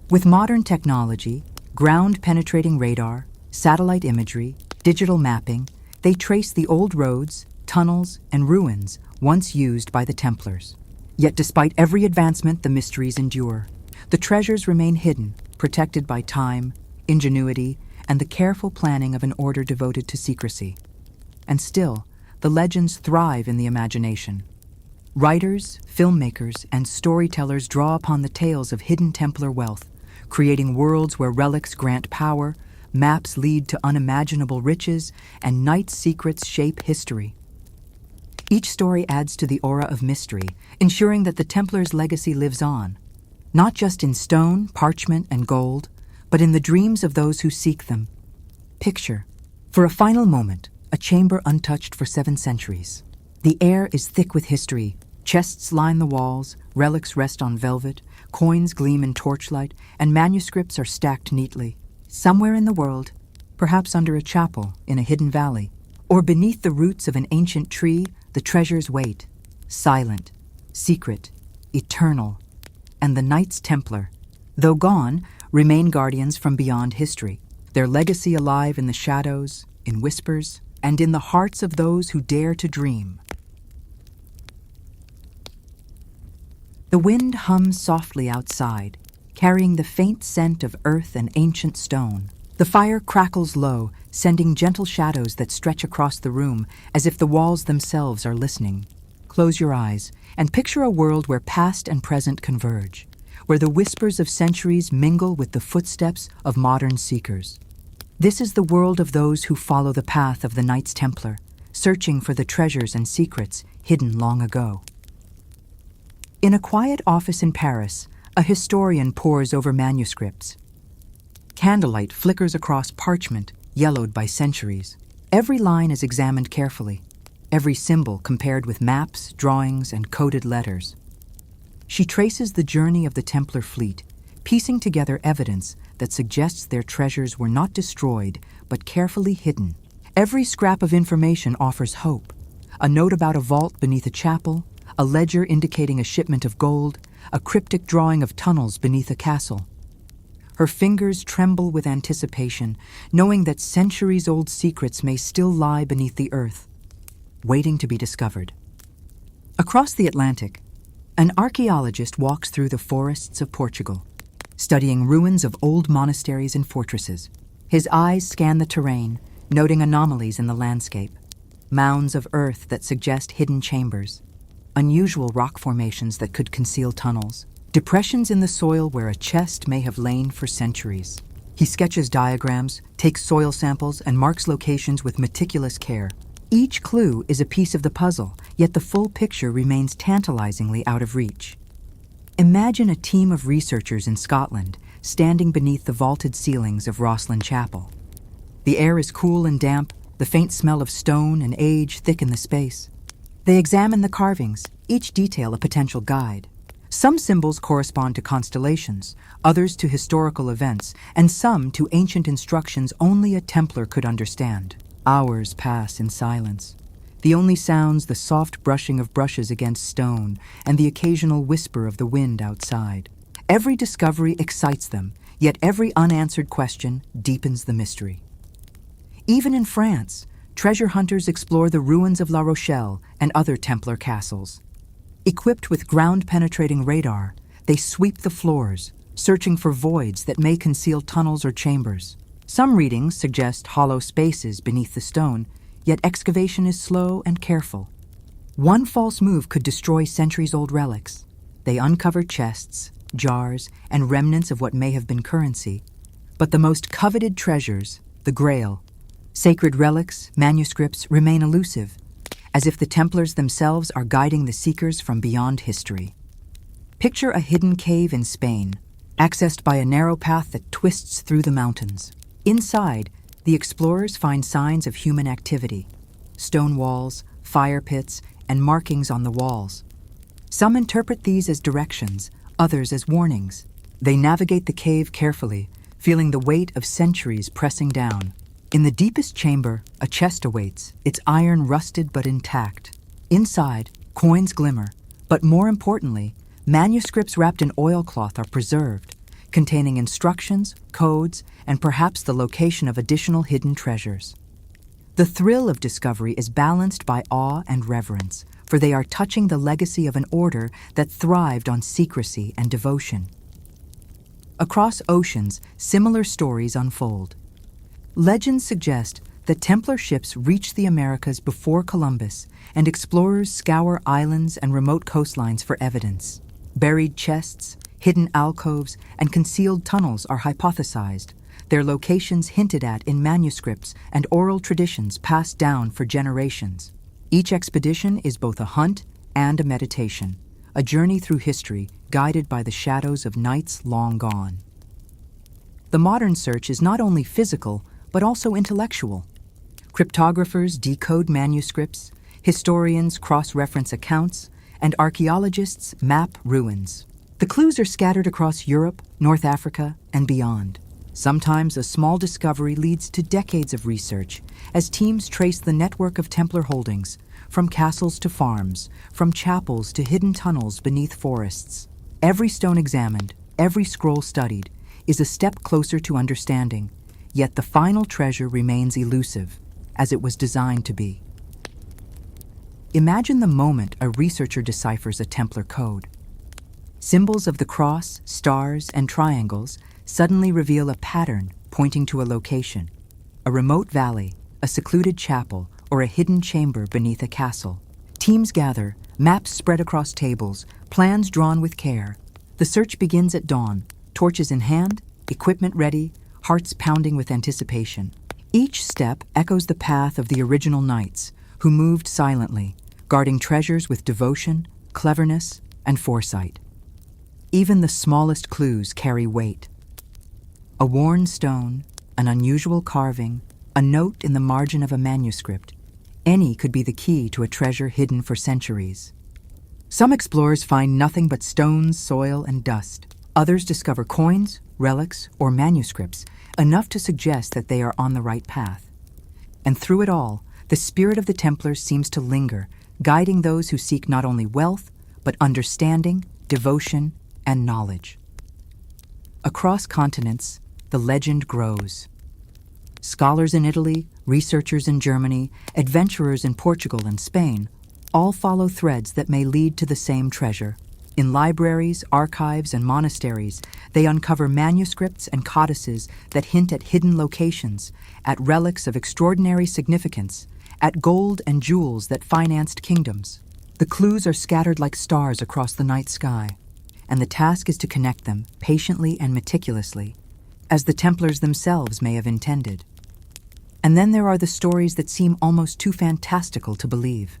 With modern technology, ground-penetrating radar, satellite imagery, digital mapping, they trace the old roads, tunnels, and ruins once used by the Templars. Yet despite every advancement, the mysteries endure. The treasures remain hidden, protected by time, ingenuity, and the careful planning of an order devoted to secrecy. And still, the legends thrive in the imagination. Writers, filmmakers, and storytellers draw upon the tales of hidden Templar wealth, creating worlds where relics grant power, maps lead to unimaginable riches, and knights' secrets shape history. Each story adds to the aura of mystery, ensuring that the Templars' legacy lives on, not just in stone, parchment, and gold, but in the dreams of those who seek them. Picture, for a final moment, a chamber untouched for 7 centuries. The air is thick with history. Chests line the walls, relics rest on velvet, coins gleam in torchlight, and manuscripts are stacked neatly. Somewhere in the world, perhaps under a chapel in a hidden valley, or beneath the roots of an ancient tree, the treasures wait, silent, secret, eternal. And the Knights Templar, though gone, remain guardians from beyond history, their legacy alive in the shadows, in whispers, and in the hearts of those who dare to dream. The wind hums softly outside, carrying the faint scent of earth and ancient stone. The fire crackles low, sending gentle shadows that stretch across the room as if the walls themselves are listening. Close your eyes and picture a world where past and present converge, where the whispers of centuries mingle with the footsteps of modern seekers. This is the world of those who follow the path of the Knights Templar, searching for the treasures and secrets hidden long ago. In a quiet office in Paris, a historian pores over manuscripts. Candlelight flickers across parchment, yellowed by centuries. Every line is examined carefully, every symbol compared with maps, drawings, and coded letters. She traces the journey of the Templar fleet, piecing together evidence that suggests their treasures were not destroyed, but carefully hidden. Every scrap of information offers hope. A note about a vault beneath a chapel, a ledger indicating a shipment of gold, a cryptic drawing of tunnels beneath a castle. Her fingers tremble with anticipation, knowing that centuries-old secrets may still lie beneath the earth, waiting to be discovered. Across the Atlantic, an archaeologist walks through the forests of Portugal, studying ruins of old monasteries and fortresses. His eyes scan the terrain, noting anomalies in the landscape, mounds of earth that suggest hidden chambers, unusual rock formations that could conceal tunnels, depressions in the soil where a chest may have lain for centuries. He sketches diagrams, takes soil samples, and marks locations with meticulous care. Each clue is a piece of the puzzle, yet the full picture remains tantalizingly out of reach. Imagine a team of researchers in Scotland standing beneath the vaulted ceilings of Rosslyn Chapel. The air is cool and damp, the faint smell of stone and age thicken the space. They examine the carvings, each detail a potential guide. Some symbols correspond to constellations, others to historical events, and some to ancient instructions only a Templar could understand. Hours pass in silence. The only sounds the soft brushing of brushes against stone and the occasional whisper of the wind outside. Every discovery excites them, yet every unanswered question deepens the mystery. Even in France, treasure hunters explore the ruins of La Rochelle and other Templar castles. Equipped with ground-penetrating radar, they sweep the floors, searching for voids that may conceal tunnels or chambers. Some readings suggest hollow spaces beneath the stone, yet excavation is slow and careful. One false move could destroy centuries-old relics. They uncover chests, jars, and remnants of what may have been currency. But the most coveted treasures, the Grail, sacred relics, manuscripts, remain elusive, as if the Templars themselves are guiding the seekers from beyond history. Picture a hidden cave in Spain, accessed by a narrow path that twists through the mountains. Inside, the explorers find signs of human activity: stone walls, fire pits, and markings on the walls. Some interpret these as directions, others as warnings. They navigate the cave carefully, feeling the weight of centuries pressing down. In the deepest chamber, a chest awaits, its iron rusted but intact. Inside, coins glimmer, but more importantly, manuscripts wrapped in oilcloth are preserved, containing instructions, codes, and perhaps the location of additional hidden treasures. The thrill of discovery is balanced by awe and reverence, for they are touching the legacy of an order that thrived on secrecy and devotion. Across oceans, similar stories unfold. Legends suggest that Templar ships reached the Americas before Columbus, and explorers scour islands and remote coastlines for evidence. Buried chests, hidden alcoves, and concealed tunnels are hypothesized, their locations hinted at in manuscripts and oral traditions passed down for generations. Each expedition is both a hunt and a meditation, a journey through history guided by the shadows of nights long gone. The modern search is not only physical, but also intellectual. Cryptographers decode manuscripts, historians cross-reference accounts, and archaeologists map ruins. The clues are scattered across Europe, North Africa, and beyond. Sometimes a small discovery leads to decades of research as teams trace the network of Templar holdings, from castles to farms, from chapels to hidden tunnels beneath forests. Every stone examined, every scroll studied, is a step closer to understanding, yet the final treasure remains elusive, as it was designed to be. Imagine the moment a researcher deciphers a Templar code. Symbols of the cross, stars, and triangles suddenly reveal a pattern pointing to a location: a remote valley, a secluded chapel, or a hidden chamber beneath a castle. Teams gather, maps spread across tables, plans drawn with care. The search begins at dawn, torches in hand, equipment ready, hearts pounding with anticipation. Each step echoes the path of the original knights, who moved silently, guarding treasures with devotion, cleverness, and foresight. Even the smallest clues carry weight. A worn stone, an unusual carving, a note in the margin of a manuscript, any could be the key to a treasure hidden for centuries. Some explorers find nothing but stones, soil, and dust. Others discover coins, relics, or manuscripts, enough to suggest that they are on the right path. And through it all, the spirit of the Templars seems to linger, guiding those who seek not only wealth, but understanding, devotion, and knowledge. Across continents, the legend grows. Scholars in Italy, researchers in Germany, adventurers in Portugal and Spain all follow threads that may lead to the same treasure. In libraries, archives, and monasteries, they uncover manuscripts and codices that hint at hidden locations, at relics of extraordinary significance, at gold and jewels that financed kingdoms. The clues are scattered like stars across the night sky, and the task is to connect them patiently and meticulously, as the Templars themselves may have intended. And then there are the stories that seem almost too fantastical to believe.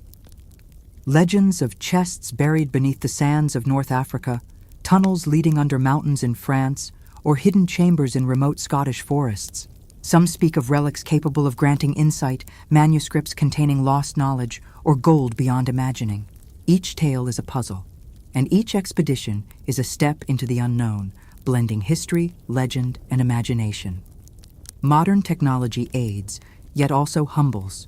Legends of chests buried beneath the sands of North Africa, tunnels leading under mountains in France, or hidden chambers in remote Scottish forests. Some speak of relics capable of granting insight, manuscripts containing lost knowledge, or gold beyond imagining. Each tale is a puzzle, and each expedition is a step into the unknown, blending history, legend, and imagination. Modern technology aids, yet also humbles.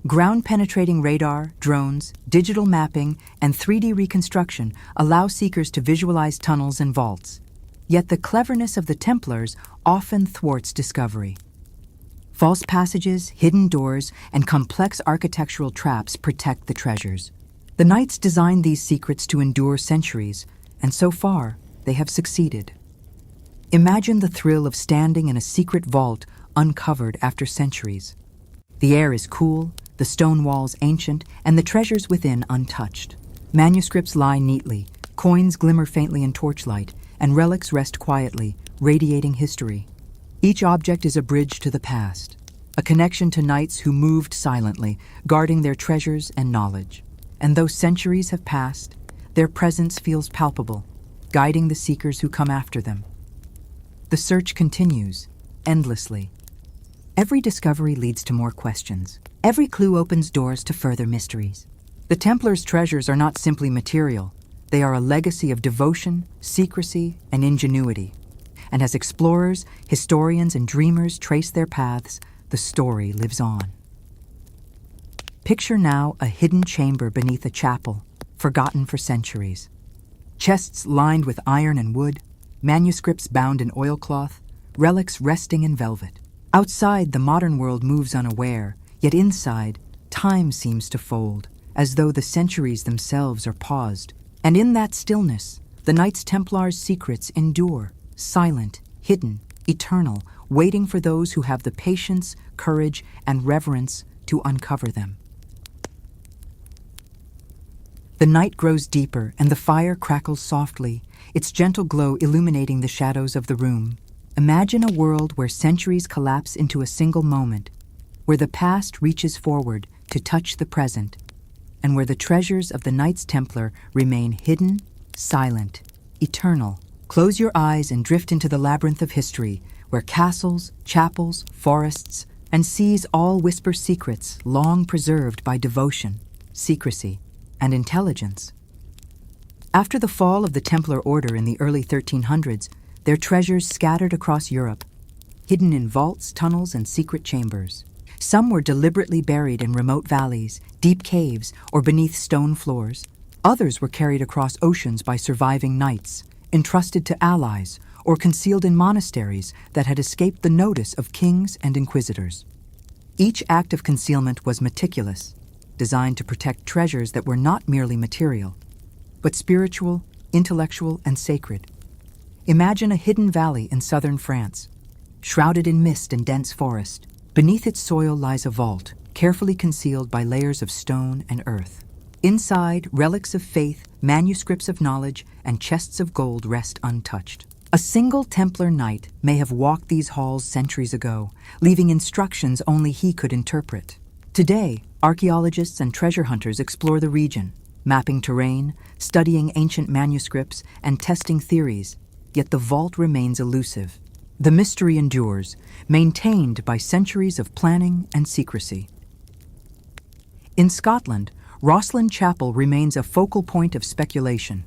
Ground-penetrating radar, drones, digital mapping, and 3D reconstruction allow seekers to visualize tunnels and vaults. Yet the cleverness of the Templars often thwarts discovery. False passages, hidden doors, and complex architectural traps protect the treasures. The Knights designed these secrets to endure centuries, and so far, they have succeeded. Imagine the thrill of standing in a secret vault uncovered after centuries. The air is cool, the stone walls ancient, and the treasures within untouched. Manuscripts lie neatly, coins glimmer faintly in torchlight, and relics rest quietly, radiating history. Each object is a bridge to the past, a connection to knights who moved silently, guarding their treasures and knowledge. And though centuries have passed, their presence feels palpable, guiding the seekers who come after them. The search continues, endlessly. Every discovery leads to more questions. Every clue opens doors to further mysteries. The Templars' treasures are not simply material. They are a legacy of devotion, secrecy, and ingenuity. And as explorers, historians, and dreamers trace their paths, the story lives on. Picture now a hidden chamber beneath a chapel, forgotten for centuries. Chests lined with iron and wood, manuscripts bound in oilcloth, relics resting in velvet. Outside, the modern world moves unaware, yet inside, time seems to fold, as though the centuries themselves are paused. And in that stillness, the Knights Templars' secrets endure, silent, hidden, eternal, waiting for those who have the patience, courage, and reverence to uncover them. The night grows deeper, and the fire crackles softly, its gentle glow illuminating the shadows of the room. Imagine a world where centuries collapse into a single moment, where the past reaches forward to touch the present, and where the treasures of the Knights Templar remain hidden, silent, eternal. Close your eyes and drift into the labyrinth of history, where castles, chapels, forests, and seas all whisper secrets long preserved by devotion, secrecy, and intelligence. After the fall of the Templar Order in the early 1300s, their treasures scattered across Europe, hidden in vaults, tunnels, and secret chambers. Some were deliberately buried in remote valleys, deep caves, or beneath stone floors. Others were carried across oceans by surviving knights, entrusted to allies, or concealed in monasteries that had escaped the notice of kings and inquisitors. Each act of concealment was meticulous, designed to protect treasures that were not merely material, but spiritual, intellectual, and sacred. Imagine a hidden valley in southern France, shrouded in mist and dense forest. Beneath its soil lies a vault, carefully concealed by layers of stone and earth. Inside, relics of faith, manuscripts of knowledge, and chests of gold rest untouched. A single Templar knight may have walked these halls centuries ago, leaving instructions only he could interpret. Today, archaeologists and treasure hunters explore the region, mapping terrain, studying ancient manuscripts, and testing theories, yet the vault remains elusive. The mystery endures, maintained by centuries of planning and secrecy. In Scotland, Rosslyn Chapel remains a focal point of speculation.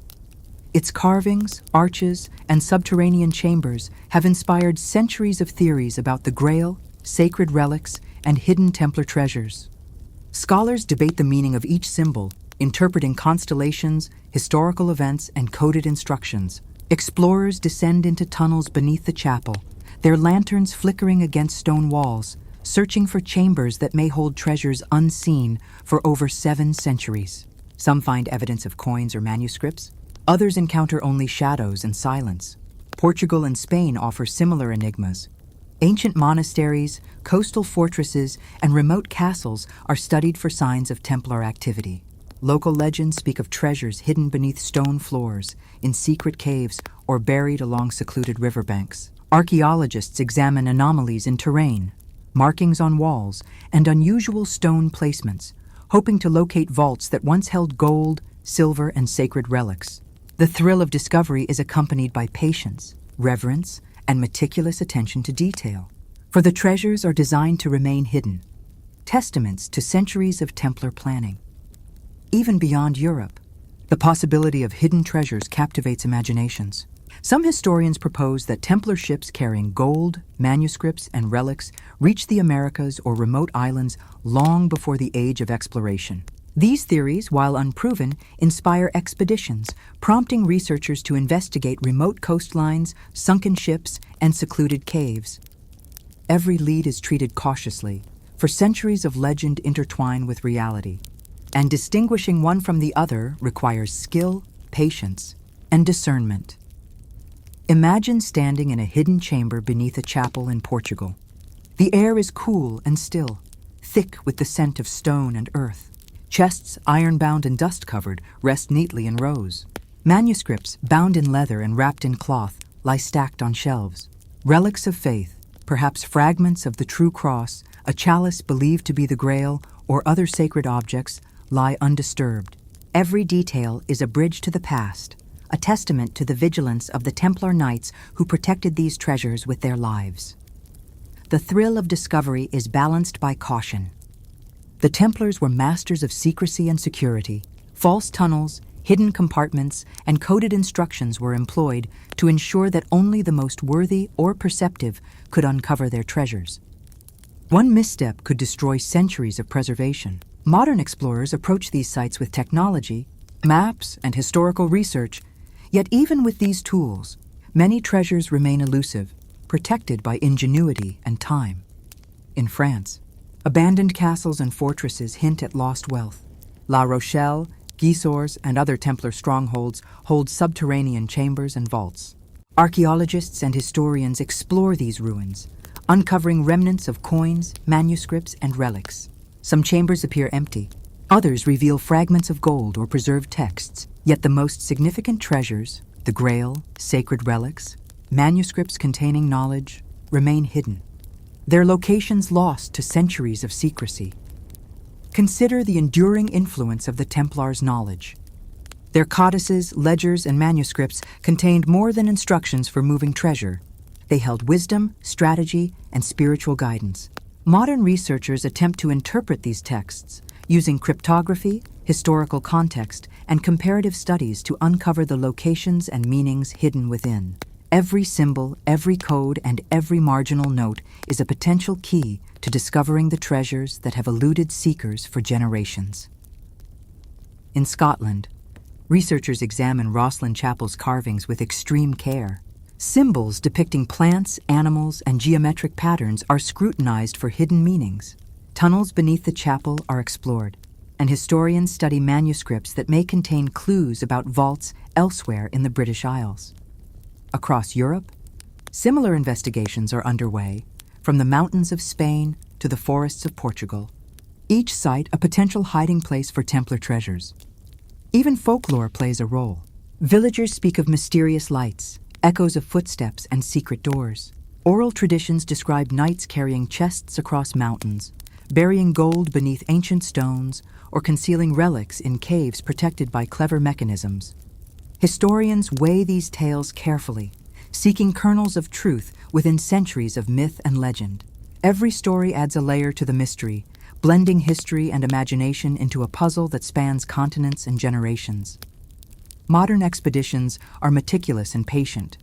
Its carvings, arches, and subterranean chambers have inspired centuries of theories about the Grail, sacred relics, and hidden Templar treasures. Scholars debate the meaning of each symbol, interpreting constellations, historical events, and coded instructions. Explorers descend into tunnels beneath the chapel, their lanterns flickering against stone walls, searching for chambers that may hold treasures unseen for over 7 centuries. Some find evidence of coins or manuscripts. Others encounter only shadows and silence. Portugal and Spain offer similar enigmas. Ancient monasteries, coastal fortresses, and remote castles are studied for signs of Templar activity. Local legends speak of treasures hidden beneath stone floors, in secret caves, or buried along secluded riverbanks. Archaeologists examine anomalies in terrain, markings on walls, and unusual stone placements, hoping to locate vaults that once held gold, silver, and sacred relics. The thrill of discovery is accompanied by patience, reverence, and meticulous attention to detail, for the treasures are designed to remain hidden, testaments to centuries of Templar planning. Even beyond Europe, the possibility of hidden treasures captivates imaginations. Some historians propose that Templar ships carrying gold, manuscripts, and relics reached the Americas or remote islands long before the age of exploration. These theories, while unproven, inspire expeditions, prompting researchers to investigate remote coastlines, sunken ships, and secluded caves. Every lead is treated cautiously, for centuries of legend intertwine with reality, and distinguishing one from the other requires skill, patience, and discernment. Imagine standing in a hidden chamber beneath a chapel in Portugal. The air is cool and still, thick with the scent of stone and earth. Chests, iron-bound and dust-covered, rest neatly in rows. Manuscripts, bound in leather and wrapped in cloth, lie stacked on shelves. Relics of faith, perhaps fragments of the true cross, a chalice believed to be the Grail, or other sacred objects, lie undisturbed. Every detail is a bridge to the past, a testament to the vigilance of the Templar knights who protected these treasures with their lives. The thrill of discovery is balanced by caution. The Templars were masters of secrecy and security. False tunnels, hidden compartments, and coded instructions were employed to ensure that only the most worthy or perceptive could uncover their treasures. One misstep could destroy centuries of preservation. Modern explorers approach these sites with technology, maps, and historical research, yet even with these tools, many treasures remain elusive, protected by ingenuity and time. In France, abandoned castles and fortresses hint at lost wealth. La Rochelle, Gisors, and other Templar strongholds hold subterranean chambers and vaults. Archaeologists and historians explore these ruins, uncovering remnants of coins, manuscripts, and relics. Some chambers appear empty. Others reveal fragments of gold or preserved texts. Yet the most significant treasures, the Grail, sacred relics, manuscripts containing knowledge remain hidden, their locations lost to centuries of secrecy. Consider the enduring influence of the Templars' knowledge. Their codices, ledgers, and manuscripts contained more than instructions for moving treasure. They held wisdom, strategy, and spiritual guidance. Modern researchers attempt to interpret these texts using cryptography, historical context, and comparative studies to uncover the locations and meanings hidden within. Every symbol, every code, and every marginal note is a potential key to discovering the treasures that have eluded seekers for generations. In Scotland, researchers examine Rosslyn Chapel's carvings with extreme care. Symbols depicting plants, animals, and geometric patterns are scrutinized for hidden meanings. Tunnels beneath the chapel are explored, and historians study manuscripts that may contain clues about vaults elsewhere in the British Isles. Across Europe, similar investigations are underway, from the mountains of Spain to the forests of Portugal, each site a potential hiding place for Templar treasures. Even folklore plays a role. Villagers speak of mysterious lights, echoes of footsteps, and secret doors. Oral traditions describe knights carrying chests across mountains, burying gold beneath ancient stones, or concealing relics in caves protected by clever mechanisms. Historians weigh these tales carefully, seeking kernels of truth within centuries of myth and legend. Every story adds a layer to the mystery, blending history and imagination into a puzzle that spans continents and generations. Modern expeditions are meticulous and patient.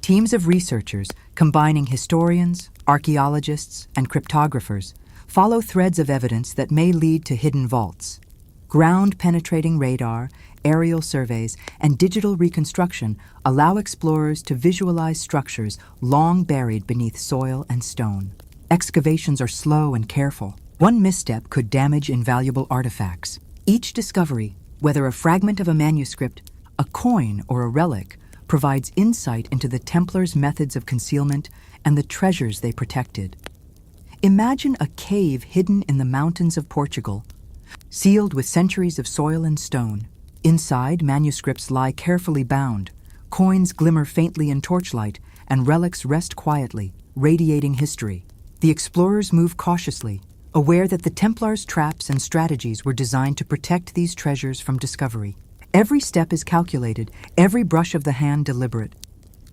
Teams of researchers, combining historians, archaeologists, and cryptographers, follow threads of evidence that may lead to hidden vaults. Ground-penetrating radar, aerial surveys, and digital reconstruction allow explorers to visualize structures long buried beneath soil and stone. Excavations are slow and careful. One misstep could damage invaluable artifacts. Each discovery, whether a fragment of a manuscript, a coin, or a relic, provides insight into the Templars' methods of concealment and the treasures they protected. Imagine a cave hidden in the mountains of Portugal, sealed with centuries of soil and stone. Inside, manuscripts lie carefully bound, coins glimmer faintly in torchlight, and relics rest quietly, radiating history. The explorers move cautiously, aware that the Templars' traps and strategies were designed to protect these treasures from discovery. Every step is calculated, every brush of the hand deliberate,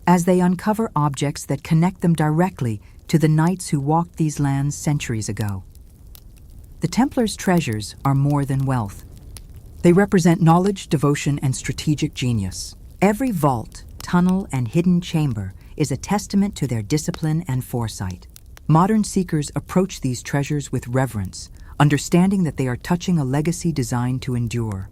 as they uncover objects that connect them directly to the knights who walked these lands centuries ago. The Templars' treasures are more than wealth. They represent knowledge, devotion, and strategic genius. Every vault, tunnel, and hidden chamber is a testament to their discipline and foresight. Modern seekers approach these treasures with reverence, understanding that they are touching a legacy designed to endure.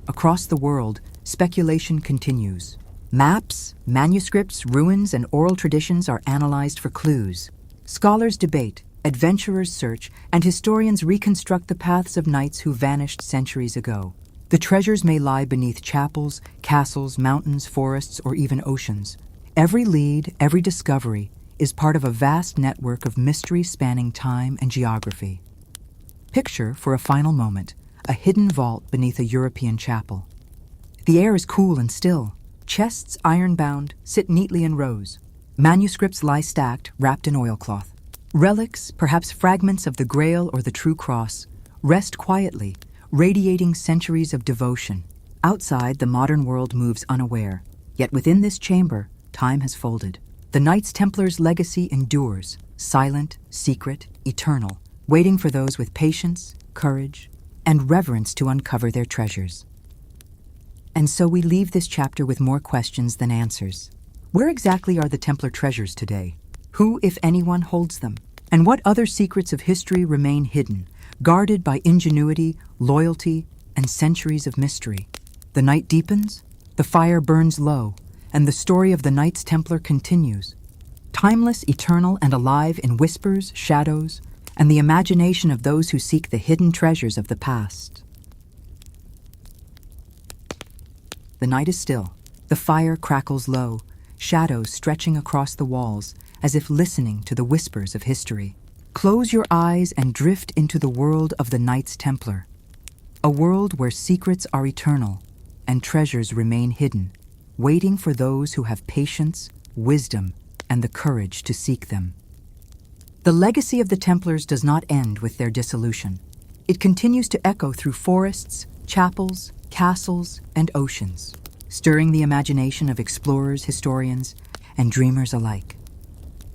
Across the world, speculation continues. Maps, manuscripts, ruins, and oral traditions are analyzed for clues. Scholars debate, adventurers search, and historians reconstruct the paths of knights who vanished centuries ago. The treasures may lie beneath chapels, castles, mountains, forests, or even oceans. Every lead, every discovery, is part of a vast network of mystery spanning time and geography. Picture, for a final moment, a hidden vault beneath a European chapel. The air is cool and still. Chests, iron-bound, sit neatly in rows. Manuscripts lie stacked, wrapped in oilcloth. Relics, perhaps fragments of the Grail or the True Cross, rest quietly, radiating centuries of devotion. Outside, the modern world moves unaware. Yet within this chamber, time has folded. The Knights Templars' legacy endures, silent, secret, eternal, waiting for those with patience, courage, and reverence to uncover their treasures. And so we leave this chapter with more questions than answers. Where exactly are the Templar treasures today? Who, if anyone, holds them? And what other secrets of history remain hidden, guarded by ingenuity, loyalty, and centuries of mystery? The night deepens, the fire burns low, and the story of the Knights Templar continues. Timeless, eternal, and alive in whispers, shadows, and the imagination of those who seek the hidden treasures of the past. The night is still. The fire crackles low, shadows stretching across the walls, as if listening to the whispers of history. Close your eyes and drift into the world of the Knights Templar, a world where secrets are eternal and treasures remain hidden, waiting for those who have patience, wisdom, and the courage to seek them. The legacy of the Templars does not end with their dissolution. It continues to echo through forests, chapels, castles, and oceans, stirring the imagination of explorers, historians, and dreamers alike.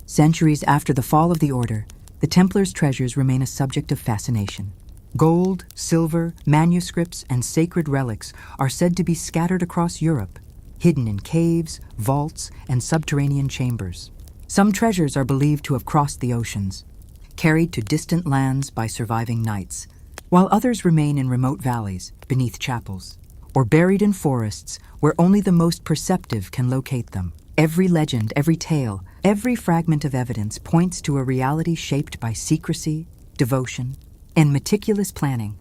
Centuries after the fall of the Order, the Templars' treasures remain a subject of fascination. Gold, silver, manuscripts, and sacred relics are said to be scattered across Europe, hidden in caves, vaults, and subterranean chambers. Some treasures are believed to have crossed the oceans, carried to distant lands by surviving knights, while others remain in remote valleys, beneath chapels, or buried in forests where only the most perceptive can locate them. Every legend, every tale, every fragment of evidence points to a reality shaped by secrecy, devotion, and meticulous planning.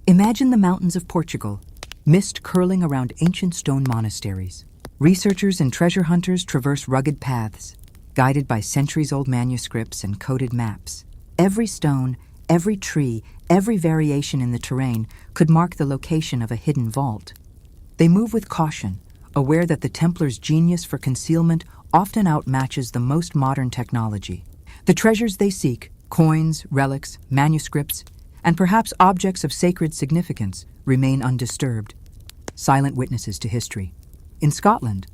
Imagine the mountains of Portugal, mist curling around ancient stone monasteries. Researchers and treasure hunters traverse rugged paths, guided by centuries-old manuscripts and coded maps. Every stone, every tree, every variation in the terrain could mark the location of a hidden vault. They move with caution, aware that the Templars' genius for concealment often outmatches the most modern technology. The treasures they seek, coins, relics, manuscripts, and perhaps objects of sacred significance, remain undisturbed, silent witnesses to history. In Scotland,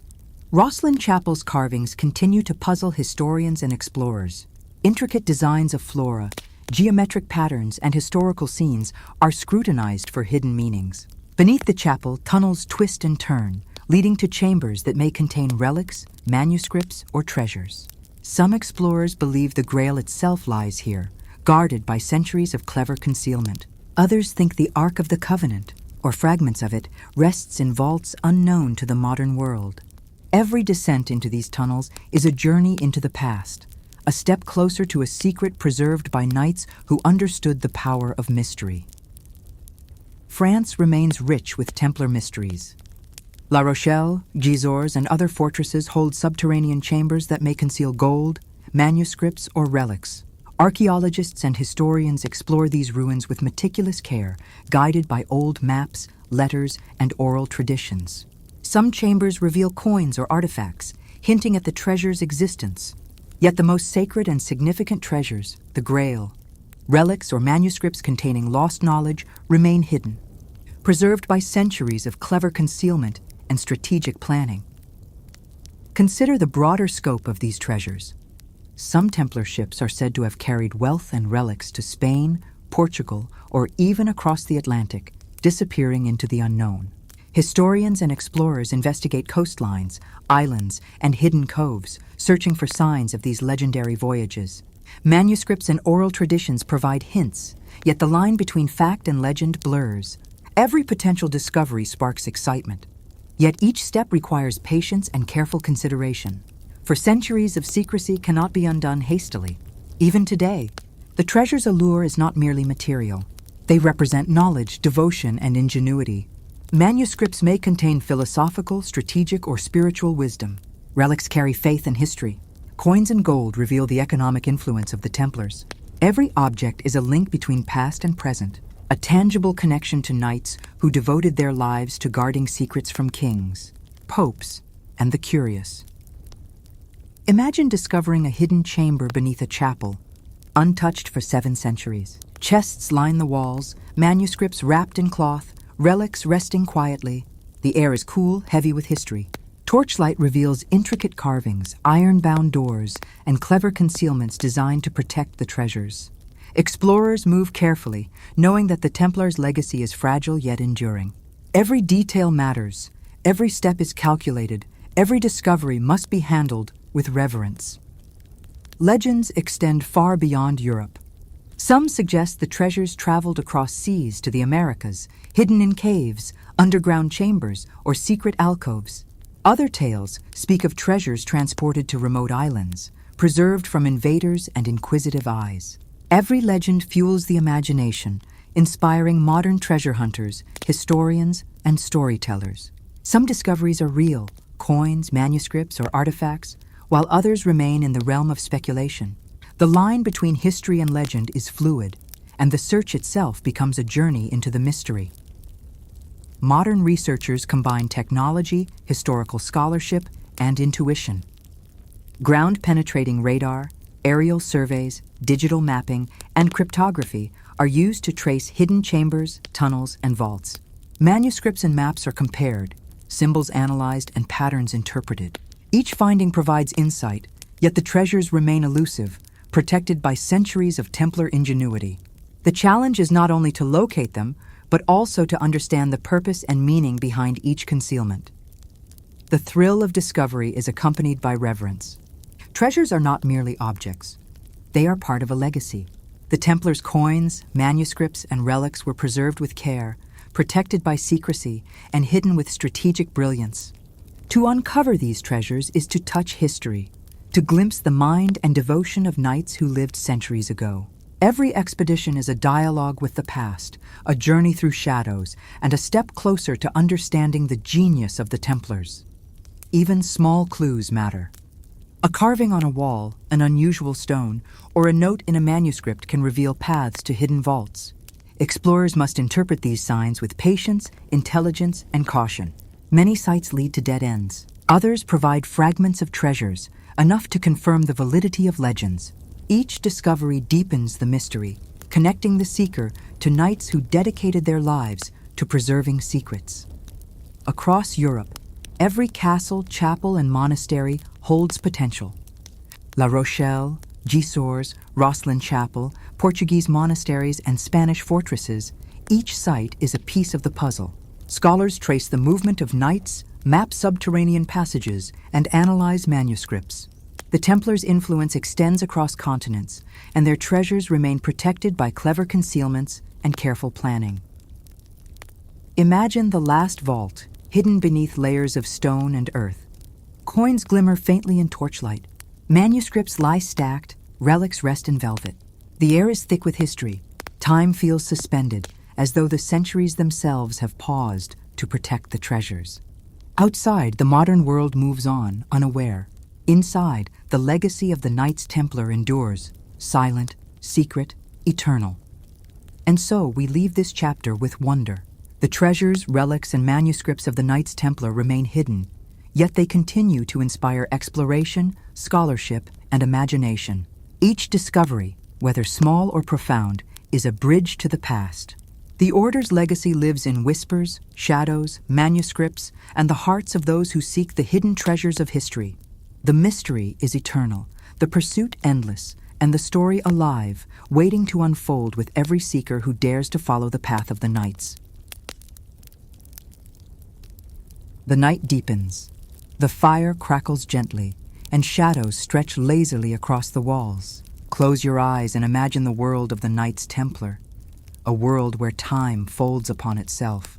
Rosslyn Chapel's carvings continue to puzzle historians and explorers. Intricate designs of flora, geometric patterns, and historical scenes are scrutinized for hidden meanings. Beneath the chapel, tunnels twist and turn, leading to chambers that may contain relics, manuscripts, or treasures. Some explorers believe the Grail itself lies here, guarded by centuries of clever concealment. Others think the Ark of the Covenant, or fragments of it, rests in vaults unknown to the modern world. Every descent into these tunnels is a journey into the past, a step closer to a secret preserved by knights who understood the power of mystery. France remains rich with Templar mysteries. La Rochelle, Gisors, and other fortresses hold subterranean chambers that may conceal gold, manuscripts, or relics. Archaeologists and historians explore these ruins with meticulous care, guided by old maps, letters, and oral traditions. Some chambers reveal coins or artifacts, hinting at the treasure's existence. Yet the most sacred and significant treasures, the Grail, relics or manuscripts containing lost knowledge, remain hidden, preserved by centuries of clever concealment and strategic planning. Consider the broader scope of these treasures. Some Templar ships are said to have carried wealth and relics to Spain, Portugal, or even across the Atlantic, disappearing into the unknown. Historians and explorers investigate coastlines, islands, and hidden coves, searching for signs of these legendary voyages. Manuscripts and oral traditions provide hints, yet the line between fact and legend blurs. Every potential discovery sparks excitement, yet each step requires patience and careful consideration. For centuries of secrecy cannot be undone hastily. Even today, the treasure's allure is not merely material. They represent knowledge, devotion, and ingenuity. Manuscripts may contain philosophical, strategic, or spiritual wisdom. Relics carry faith and history. Coins and gold reveal the economic influence of the Templars. Every object is a link between past and present, a tangible connection to knights who devoted their lives to guarding secrets from kings, popes, and the curious. Imagine discovering a hidden chamber beneath a chapel, untouched for 7 centuries. Chests line the walls, manuscripts wrapped in cloth, relics resting quietly. The air is cool, heavy with history. Torchlight reveals intricate carvings, iron-bound doors, and clever concealments designed to protect the treasures. Explorers move carefully, knowing that the Templars' legacy is fragile yet enduring. Every detail matters. Every step is calculated. Every discovery must be handled with reverence. Legends extend far beyond Europe. Some suggest the treasures traveled across seas to the Americas, hidden in caves, underground chambers, or secret alcoves. Other tales speak of treasures transported to remote islands, preserved from invaders and inquisitive eyes. Every legend fuels the imagination, inspiring modern treasure hunters, historians, and storytellers. Some discoveries are real, coins, manuscripts, or artifacts, while others remain in the realm of speculation. The line between history and legend is fluid, and the search itself becomes a journey into the mystery. Modern researchers combine technology, historical scholarship, and intuition. Ground-penetrating radar, aerial surveys, digital mapping, and cryptography are used to trace hidden chambers, tunnels, and vaults. Manuscripts and maps are compared, symbols analyzed, and patterns interpreted. Each finding provides insight, yet the treasures remain elusive, protected by centuries of Templar ingenuity. The challenge is not only to locate them, but also to understand the purpose and meaning behind each concealment. The thrill of discovery is accompanied by reverence. Treasures are not merely objects. They are part of a legacy. The Templars' coins, manuscripts, and relics were preserved with care, protected by secrecy, and hidden with strategic brilliance. To uncover these treasures is to touch history, to glimpse the mind and devotion of knights who lived centuries ago. Every expedition is a dialogue with the past, a journey through shadows, and a step closer to understanding the genius of the Templars. Even small clues matter. A carving on a wall, an unusual stone, or a note in a manuscript can reveal paths to hidden vaults. Explorers must interpret these signs with patience, intelligence, and caution. Many sites lead to dead ends. Others provide fragments of treasures, enough to confirm the validity of legends. Each discovery deepens the mystery, connecting the seeker to knights who dedicated their lives to preserving secrets. Across Europe, every castle, chapel, and monastery holds potential. La Rochelle, Gisors, Rosslyn Chapel, Portuguese monasteries, and Spanish fortresses, each site is a piece of the puzzle. Scholars trace the movement of knights, map subterranean passages, and analyze manuscripts. The Templars' influence extends across continents, and their treasures remain protected by clever concealments and careful planning. Imagine the last vault, hidden beneath layers of stone and earth. Coins glimmer faintly in torchlight. Manuscripts lie stacked, relics rest in velvet. The air is thick with history. Time feels suspended, as though the centuries themselves have paused to protect the treasures. Outside, the modern world moves on, unaware. Inside, the legacy of the Knights Templar endures, silent, secret, eternal. And so we leave this chapter with wonder. The treasures, relics, and manuscripts of the Knights Templar remain hidden, yet they continue to inspire exploration, scholarship, and imagination. Each discovery, whether small or profound, is a bridge to the past. The Order's legacy lives in whispers, shadows, manuscripts, and the hearts of those who seek the hidden treasures of history. The mystery is eternal, the pursuit endless, and the story alive, waiting to unfold with every seeker who dares to follow the path of the Knights. The night deepens. The fire crackles gently, and shadows stretch lazily across the walls. Close your eyes and imagine the world of the Knights Templar, a world where time folds upon itself,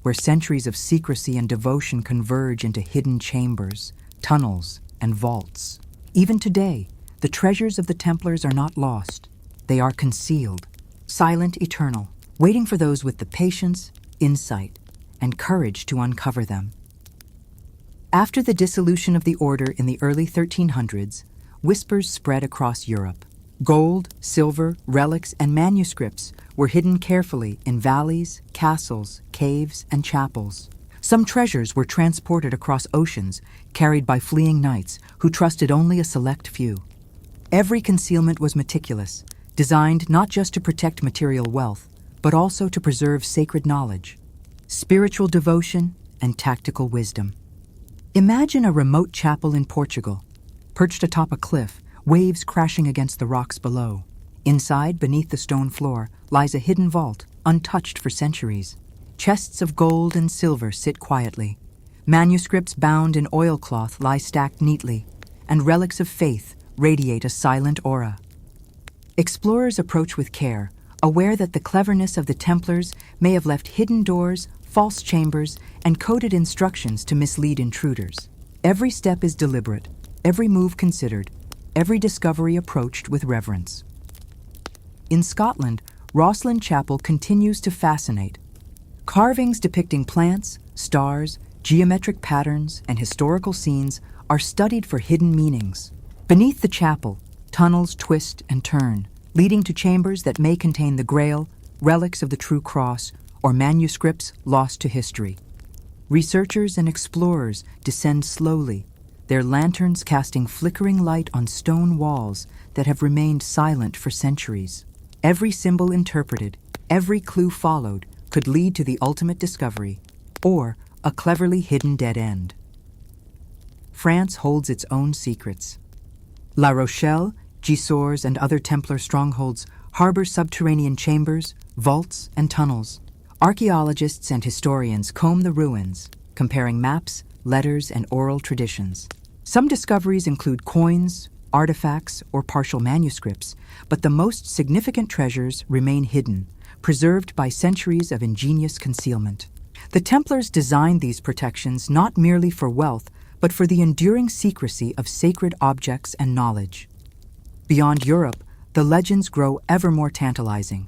where centuries of secrecy and devotion converge into hidden chambers, tunnels, and vaults. Even today, the treasures of the Templars are not lost. They are concealed, silent, eternal, waiting for those with the patience, insight, and courage to uncover them. After the dissolution of the Order in the early 1300s, whispers spread across Europe. Gold, silver, relics, and manuscripts were hidden carefully in valleys, castles, caves, and chapels. Some treasures were transported across oceans, carried by fleeing knights who trusted only a select few. Every concealment was meticulous, designed not just to protect material wealth, but also to preserve sacred knowledge, spiritual devotion, and tactical wisdom. Imagine a remote chapel in Portugal, perched atop a cliff, waves crashing against the rocks below. Inside, beneath the stone floor, lies a hidden vault, untouched for centuries. Chests of gold and silver sit quietly. Manuscripts bound in oilcloth lie stacked neatly, and relics of faith radiate a silent aura. Explorers approach with care, aware that the cleverness of the Templars may have left hidden doors, false chambers, and coded instructions to mislead intruders. Every step is deliberate, every move considered, every discovery approached with reverence. In Scotland, Rosslyn Chapel continues to fascinate. Carvings depicting plants, stars, geometric patterns, and historical scenes are studied for hidden meanings. Beneath the chapel, tunnels twist and turn, leading to chambers that may contain the Grail, relics of the True Cross, or manuscripts lost to history. Researchers and explorers descend slowly, their lanterns casting flickering light on stone walls that have remained silent for centuries. Every symbol interpreted, every clue followed, could lead to the ultimate discovery, or a cleverly hidden dead end. France holds its own secrets. La Rochelle, Gisors, and other Templar strongholds harbor subterranean chambers, vaults, and tunnels. Archaeologists and historians comb the ruins, comparing maps, letters, and oral traditions. Some discoveries include coins, artifacts, or partial manuscripts, but the most significant treasures remain hidden, preserved by centuries of ingenious concealment. The Templars designed these protections not merely for wealth, but for the enduring secrecy of sacred objects and knowledge. Beyond Europe, the legends grow ever more tantalizing.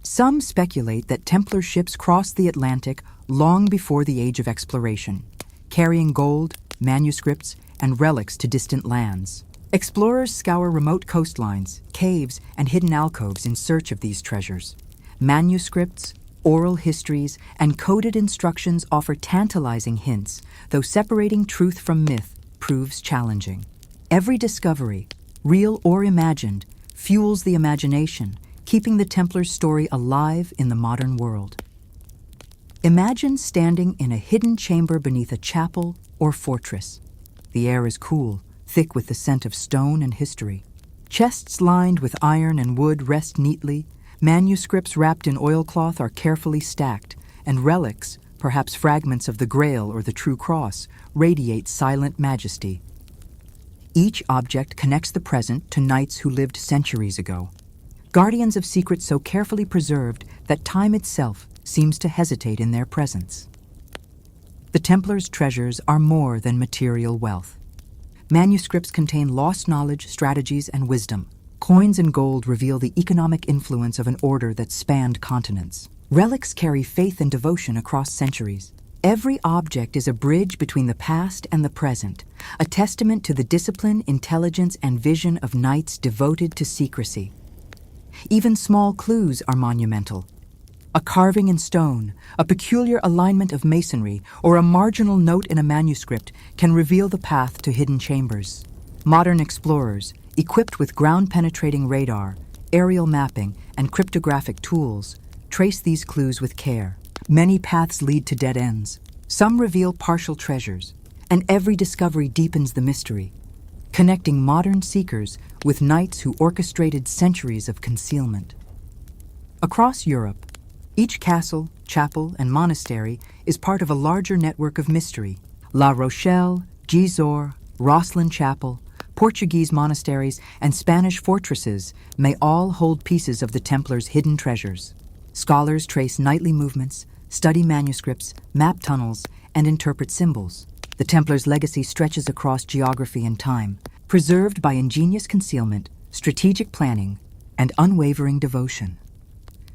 Some speculate that Templar ships crossed the Atlantic long before the age of exploration, carrying gold, manuscripts, and relics to distant lands. Explorers scour remote coastlines, caves, and hidden alcoves in search of these treasures. Manuscripts, oral histories, and coded instructions offer tantalizing hints, though separating truth from myth proves challenging. Every discovery, real or imagined, fuels the imagination, keeping the Templars' story alive in the modern world. Imagine standing in a hidden chamber beneath a chapel or fortress. The air is cool, thick with the scent of stone and history. Chests lined with iron and wood rest neatly, manuscripts wrapped in oilcloth are carefully stacked, and relics, perhaps fragments of the Grail or the True Cross, radiate silent majesty. Each object connects the present to knights who lived centuries ago, guardians of secrets so carefully preserved that time itself seems to hesitate in their presence. The Templars' treasures are more than material wealth. Manuscripts contain lost knowledge, strategies, and wisdom. Coins and gold reveal the economic influence of an order that spanned continents. Relics carry faith and devotion across centuries. Every object is a bridge between the past and the present, a testament to the discipline, intelligence, and vision of knights devoted to secrecy. Even small clues are monumental. A carving in stone, a peculiar alignment of masonry, or a marginal note in a manuscript can reveal the path to hidden chambers. Modern explorers, equipped with ground-penetrating radar, aerial mapping, and cryptographic tools, trace these clues with care. Many paths lead to dead ends. Some reveal partial treasures, and every discovery deepens the mystery, connecting modern seekers with knights who orchestrated centuries of concealment. Across Europe, each castle, chapel, and monastery is part of a larger network of mystery. La Rochelle, Gisors, Roslin Chapel, Portuguese monasteries, and Spanish fortresses may all hold pieces of the Templars' hidden treasures. Scholars trace nightly movements, study manuscripts, map tunnels, and interpret symbols. The Templars' legacy stretches across geography and time, preserved by ingenious concealment, strategic planning, and unwavering devotion.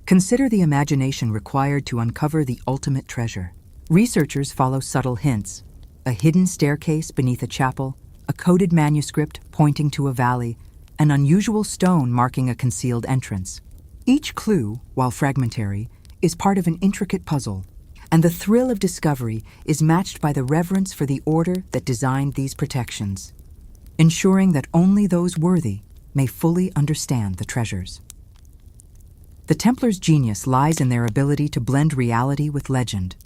Consider the imagination required to uncover the ultimate treasure. Researchers follow subtle hints: a hidden staircase beneath a chapel, a coded manuscript pointing to a valley, an unusual stone marking a concealed entrance. Each clue, while fragmentary, is part of an intricate puzzle, and the thrill of discovery is matched by the reverence for the order that designed these protections, ensuring that only those worthy may fully understand the treasures. The Templars' genius lies in their ability to blend reality with legend.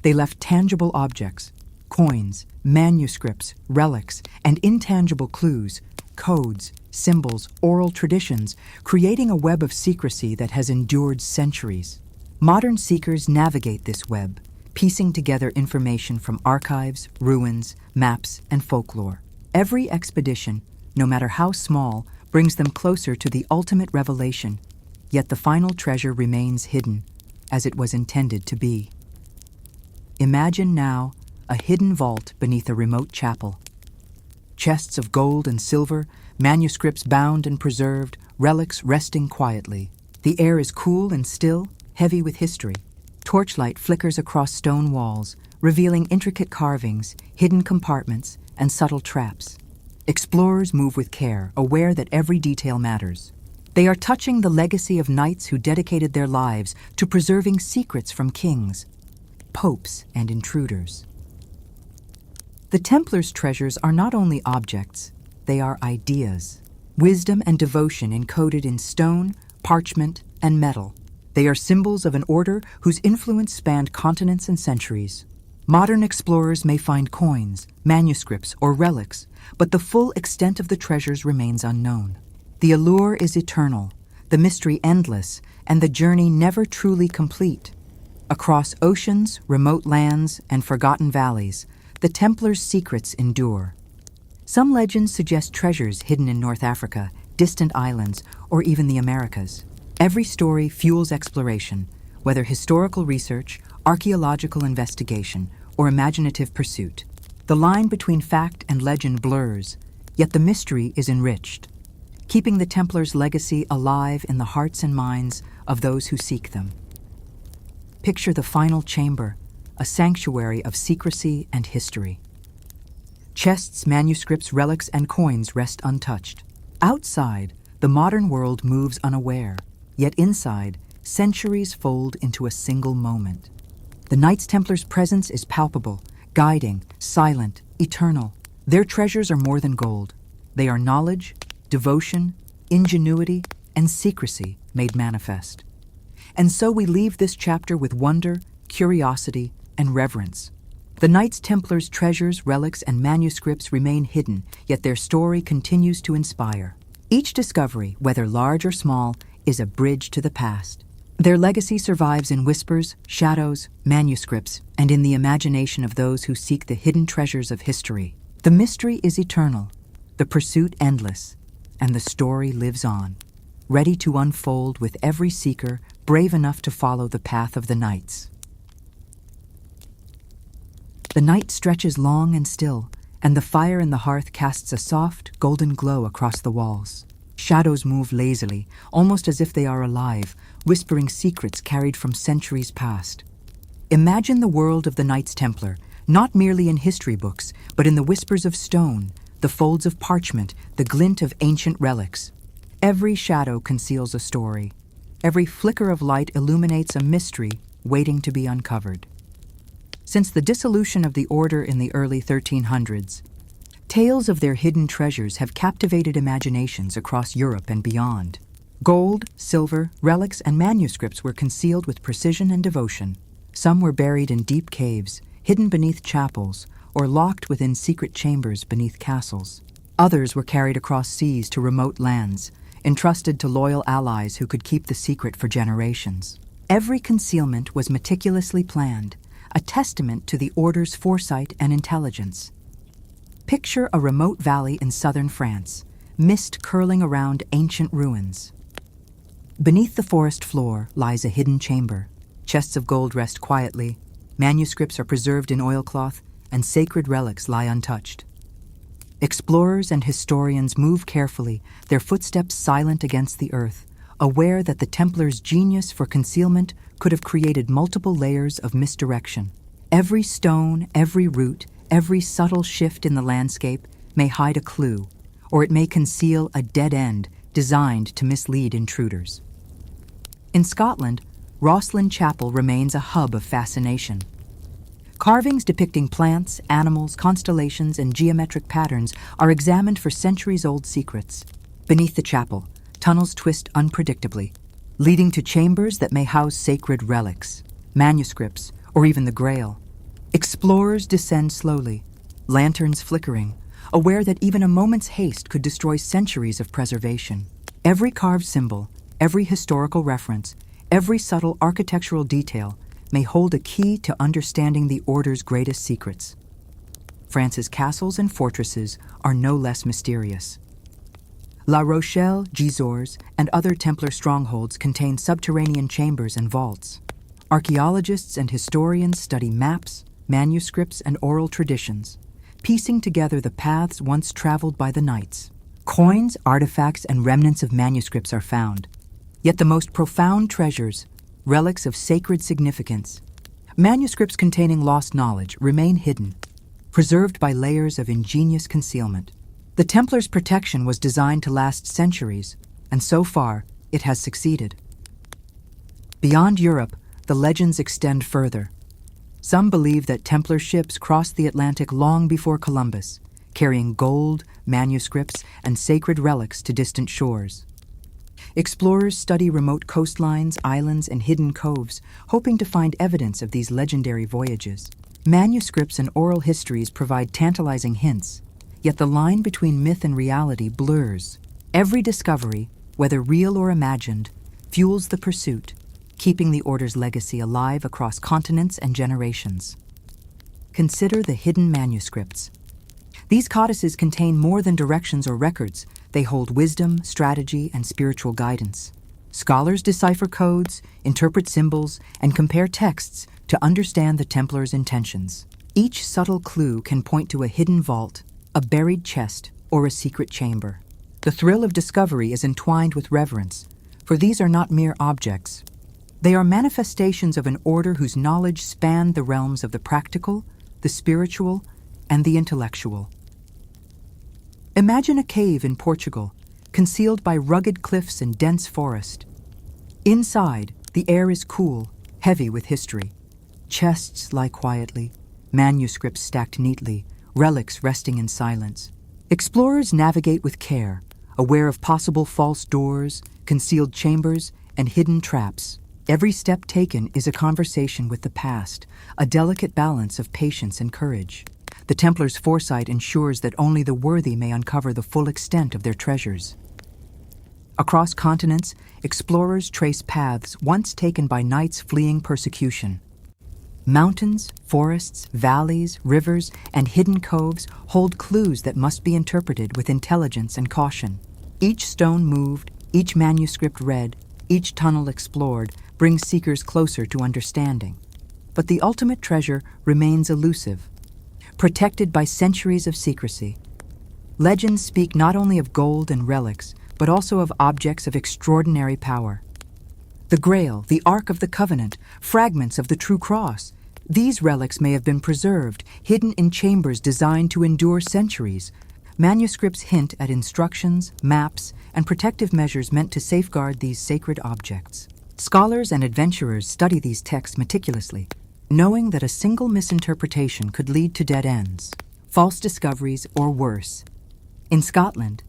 They left tangible objects, coins, manuscripts, relics, and intangible clues, codes, symbols, oral traditions, creating a web of secrecy that has endured centuries. Modern seekers navigate this web, piecing together information from archives, ruins, maps, and folklore. Every expedition, no matter how small, brings them closer to the ultimate revelation, yet the final treasure remains hidden, as it was intended to be. Imagine now a hidden vault beneath a remote chapel. Chests of gold and silver, manuscripts bound and preserved, relics resting quietly. The air is cool and still, heavy with history. Torchlight flickers across stone walls, revealing intricate carvings, hidden compartments, and subtle traps. Explorers move with care, aware that every detail matters. They are touching the legacy of knights who dedicated their lives to preserving secrets from kings, popes, and intruders. The Templars' treasures are not only objects, they are ideas. Wisdom and devotion encoded in stone, parchment, and metal. They are symbols of an order whose influence spanned continents and centuries. Modern explorers may find coins, manuscripts, or relics, but the full extent of the treasures remains unknown. The allure is eternal, the mystery endless, and the journey never truly complete. Across oceans, remote lands, and forgotten valleys, the Templars' secrets endure. Some legends suggest treasures hidden in North Africa, distant islands, or even the Americas. Every story fuels exploration, whether historical research, archaeological investigation, or imaginative pursuit. The line between fact and legend blurs, yet the mystery is enriched, keeping the Templars' legacy alive in the hearts and minds of those who seek them. Picture the final chamber, a sanctuary of secrecy and history. Chests, manuscripts, relics, and coins rest untouched. Outside, the modern world moves unaware, yet inside, centuries fold into a single moment. The Knights Templars' presence is palpable, guiding, silent, eternal. Their treasures are more than gold. They are knowledge, devotion, ingenuity, and secrecy made manifest. And so we leave this chapter with wonder, curiosity, and reverence. The Knights Templars' treasures, relics, and manuscripts remain hidden, yet their story continues to inspire. Each discovery, whether large or small, is a bridge to the past. Their legacy survives in whispers, shadows, manuscripts, and in the imagination of those who seek the hidden treasures of history. The mystery is eternal, the pursuit endless, and the story lives on, ready to unfold with every seeker brave enough to follow the path of the Knights. The night stretches long and still, and the fire in the hearth casts a soft, golden glow across the walls. Shadows move lazily, almost as if they are alive, whispering secrets carried from centuries past. Imagine the world of the Knights Templar, not merely in history books, but in the whispers of stone, the folds of parchment, the glint of ancient relics. Every shadow conceals a story. Every flicker of light illuminates a mystery waiting to be uncovered. Since the dissolution of the order in the early 1300s, tales of their hidden treasures have captivated imaginations across Europe and beyond. Gold, silver, relics, and manuscripts were concealed with precision and devotion. Some were buried in deep caves, hidden beneath chapels, or locked within secret chambers beneath castles. Others were carried across seas to remote lands, entrusted to loyal allies who could keep the secret for generations. Every concealment was meticulously planned, a testament to the order's foresight and intelligence. Picture a remote valley in southern France, mist curling around ancient ruins. Beneath the forest floor lies a hidden chamber. Chests of gold rest quietly, manuscripts are preserved in oilcloth, and sacred relics lie untouched. Explorers and historians move carefully, their footsteps silent against the earth, aware that the Templars' genius for concealment could have created multiple layers of misdirection. Every stone, every root, every subtle shift in the landscape may hide a clue, or it may conceal a dead end designed to mislead intruders. In Scotland, Rosslyn Chapel remains a hub of fascination. Carvings depicting plants, animals, constellations, and geometric patterns are examined for centuries-old secrets. Beneath the chapel, tunnels twist unpredictably, leading to chambers that may house sacred relics, manuscripts, or even the Grail. Explorers descend slowly, lanterns flickering, aware that even a moment's haste could destroy centuries of preservation. Every carved symbol, every historical reference, every subtle architectural detail may hold a key to understanding the Order's greatest secrets. France's castles and fortresses are no less mysterious. La Rochelle, Gisors, and other Templar strongholds contain subterranean chambers and vaults. Archaeologists and historians study maps, manuscripts, and oral traditions, piecing together the paths once traveled by the Knights. Coins, artifacts, and remnants of manuscripts are found. Yet the most profound treasures, relics of sacred significance, manuscripts containing lost knowledge, remain hidden, preserved by layers of ingenious concealment. The Templars' protection was designed to last centuries, and so far, it has succeeded. Beyond Europe, the legends extend further. Some believe that Templar ships crossed the Atlantic long before Columbus, carrying gold, manuscripts, and sacred relics to distant shores. Explorers study remote coastlines, islands, and hidden coves, hoping to find evidence of these legendary voyages. Manuscripts and oral histories provide tantalizing hints, yet the line between myth and reality blurs. Every discovery, whether real or imagined, fuels the pursuit, keeping the Order's legacy alive across continents and generations. Consider the hidden manuscripts. These codices contain more than directions or records. They hold wisdom, strategy, and spiritual guidance. Scholars decipher codes, interpret symbols, and compare texts to understand the Templars' intentions. Each subtle clue can point to a hidden vault, a buried chest, or a secret chamber. The thrill of discovery is entwined with reverence, for these are not mere objects. They are manifestations of an order whose knowledge spanned the realms of the practical, the spiritual, and the intellectual. Imagine a cave in Portugal, concealed by rugged cliffs and dense forest. Inside, the air is cool, heavy with history. Chests lie quietly, manuscripts stacked neatly, relics resting in silence. Explorers navigate with care, aware of possible false doors, concealed chambers, and hidden traps. Every step taken is a conversation with the past, a delicate balance of patience and courage. The Templars' foresight ensures that only the worthy may uncover the full extent of their treasures. Across continents, explorers trace paths once taken by knights fleeing persecution. Mountains, forests, valleys, rivers, and hidden coves hold clues that must be interpreted with intelligence and caution. Each stone moved, each manuscript read, each tunnel explored brings seekers closer to understanding. But the ultimate treasure remains elusive, protected by centuries of secrecy. Legends speak not only of gold and relics, but also of objects of extraordinary power. The Grail, the Ark of the Covenant, fragments of the True Cross. These relics may have been preserved, hidden in chambers designed to endure centuries. Manuscripts hint at instructions, maps, and protective measures meant to safeguard these sacred objects. Scholars and adventurers study these texts meticulously, knowing that a single misinterpretation could lead to dead ends, false discoveries, or worse. In Scotland,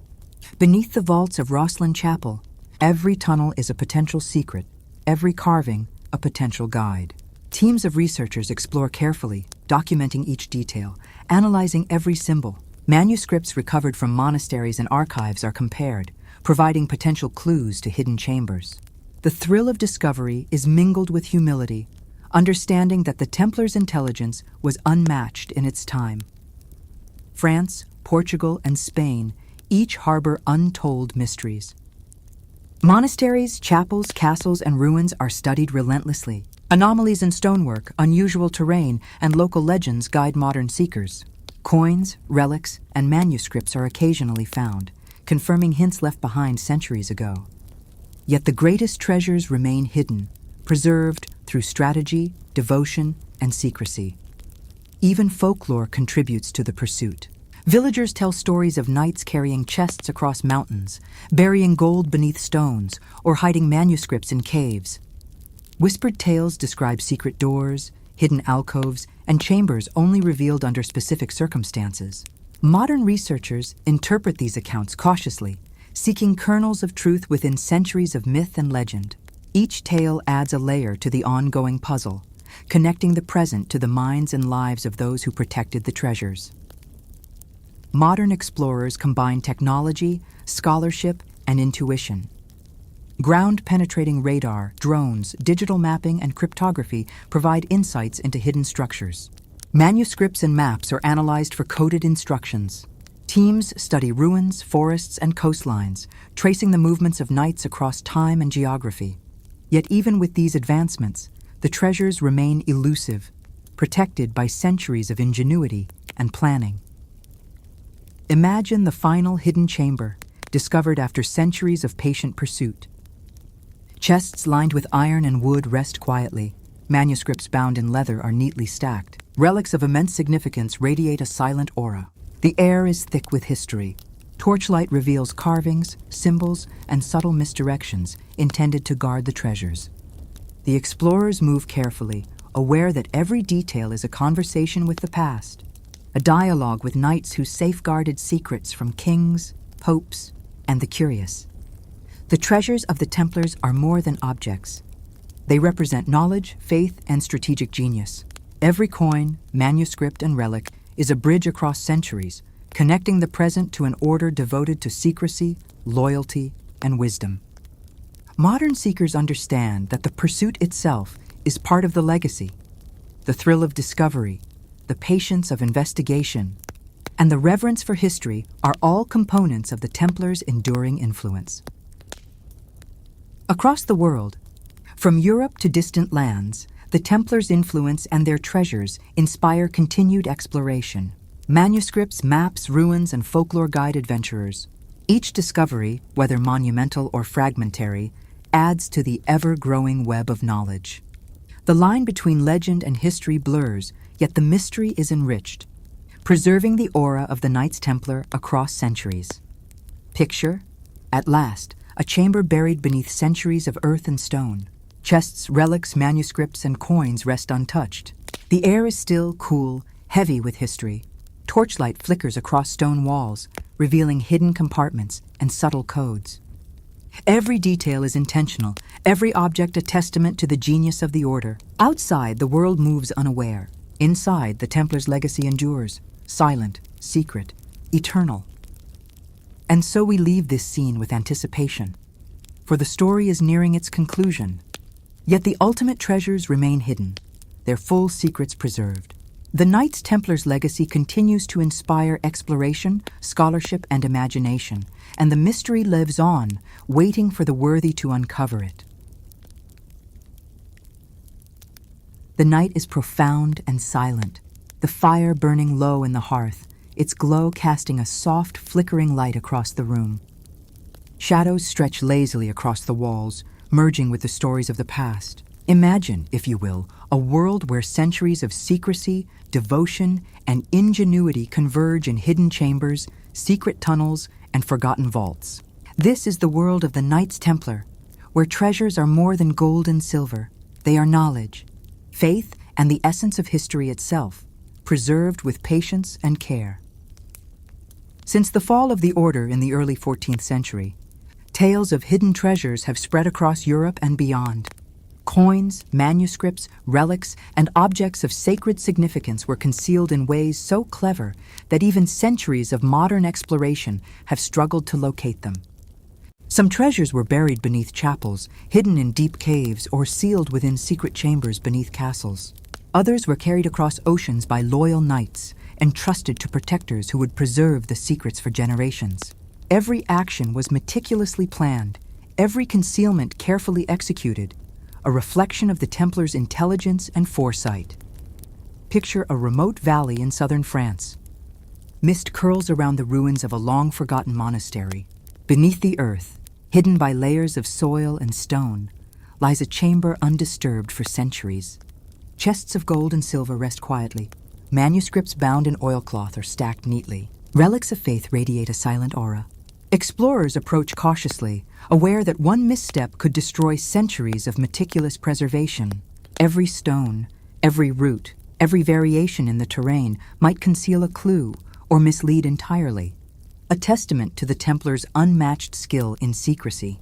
beneath the vaults of Rosslyn Chapel, every tunnel is a potential secret, every carving a potential guide. Teams of researchers explore carefully, documenting each detail, analyzing every symbol. Manuscripts recovered from monasteries and archives are compared, providing potential clues to hidden chambers. The thrill of discovery is mingled with humility, understanding that the Templars' intelligence was unmatched in its time. France, Portugal, and Spain each harbor untold mysteries. Monasteries, chapels, castles, and ruins are studied relentlessly. Anomalies in stonework, unusual terrain, and local legends guide modern seekers. Coins, relics, and manuscripts are occasionally found, confirming hints left behind centuries ago. Yet the greatest treasures remain hidden, preserved through strategy, devotion, and secrecy. Even folklore contributes to the pursuit. Villagers tell stories of knights carrying chests across mountains, burying gold beneath stones, or hiding manuscripts in caves. Whispered tales describe secret doors, hidden alcoves, and chambers only revealed under specific circumstances. Modern researchers interpret these accounts cautiously, seeking kernels of truth within centuries of myth and legend. Each tale adds a layer to the ongoing puzzle, connecting the present to the minds and lives of those who protected the treasures. Modern explorers combine technology, scholarship, and intuition. Ground-penetrating radar, drones, digital mapping, and cryptography provide insights into hidden structures. Manuscripts and maps are analyzed for coded instructions. Teams study ruins, forests, and coastlines, tracing the movements of knights across time and geography. Yet even with these advancements, the treasures remain elusive, protected by centuries of ingenuity and planning. Imagine the final hidden chamber, discovered after centuries of patient pursuit. Chests lined with iron and wood rest quietly. Manuscripts bound in leather are neatly stacked. Relics of immense significance radiate a silent aura. The air is thick with history. Torchlight reveals carvings, symbols, and subtle misdirections intended to guard the treasures. The explorers move carefully, aware that every detail is a conversation with the past, a dialogue with knights who safeguarded secrets from kings, popes, and the curious. The treasures of the Templars are more than objects. They represent knowledge, faith, and strategic genius. Every coin, manuscript, and relic is a bridge across centuries, connecting the present to an order devoted to secrecy, loyalty, and wisdom. Modern seekers understand that the pursuit itself is part of the legacy. The thrill of discovery, the patience of investigation, and the reverence for history are all components of the Templars' enduring influence. Across the world, from Europe to distant lands, the Templars' influence and their treasures inspire continued exploration. Manuscripts, maps, ruins, and folklore guide adventurers. Each discovery, whether monumental or fragmentary, adds to the ever-growing web of knowledge. The line between legend and history blurs, yet the mystery is enriched, preserving the aura of the Knights Templar across centuries. Picture, at last, a chamber buried beneath centuries of earth and stone. Chests, relics, manuscripts, and coins rest untouched. The air is still, cool, heavy with history. Torchlight flickers across stone walls, revealing hidden compartments and subtle codes. Every detail is intentional, every object a testament to the genius of the order. Outside, the world moves unaware. Inside, the Templars' legacy endures, silent, secret, eternal. And so we leave this scene with anticipation, for the story is nearing its conclusion. Yet the ultimate treasures remain hidden, their full secrets preserved. The Knights Templars' legacy continues to inspire exploration, scholarship, and imagination, and the mystery lives on, waiting for the worthy to uncover it. The night is profound and silent, the fire burning low in the hearth, its glow casting a soft, flickering light across the room. Shadows stretch lazily across the walls, merging with the stories of the past. Imagine, if you will, a world where centuries of secrecy, devotion, and ingenuity converge in hidden chambers, secret tunnels, and forgotten vaults. This is the world of the Knights Templar, where treasures are more than gold and silver. They are knowledge, faith, and the essence of history itself, preserved with patience and care. Since the fall of the Order in the early 14th century, tales of hidden treasures have spread across Europe and beyond. Coins, manuscripts, relics, and objects of sacred significance were concealed in ways so clever that even centuries of modern exploration have struggled to locate them. Some treasures were buried beneath chapels, hidden in deep caves, or sealed within secret chambers beneath castles. Others were carried across oceans by loyal knights, entrusted to protectors who would preserve the secrets for generations. Every action was meticulously planned, every concealment carefully executed, a reflection of the Templars' intelligence and foresight. Picture a remote valley in southern France. Mist curls around the ruins of a long-forgotten monastery. Beneath the earth, hidden by layers of soil and stone, lies a chamber undisturbed for centuries. Chests of gold and silver rest quietly. Manuscripts bound in oilcloth are stacked neatly. Relics of faith radiate a silent aura. Explorers approach cautiously, aware that one misstep could destroy centuries of meticulous preservation. Every stone, every root, every variation in the terrain might conceal a clue or mislead entirely, a testament to the Templars' unmatched skill in secrecy.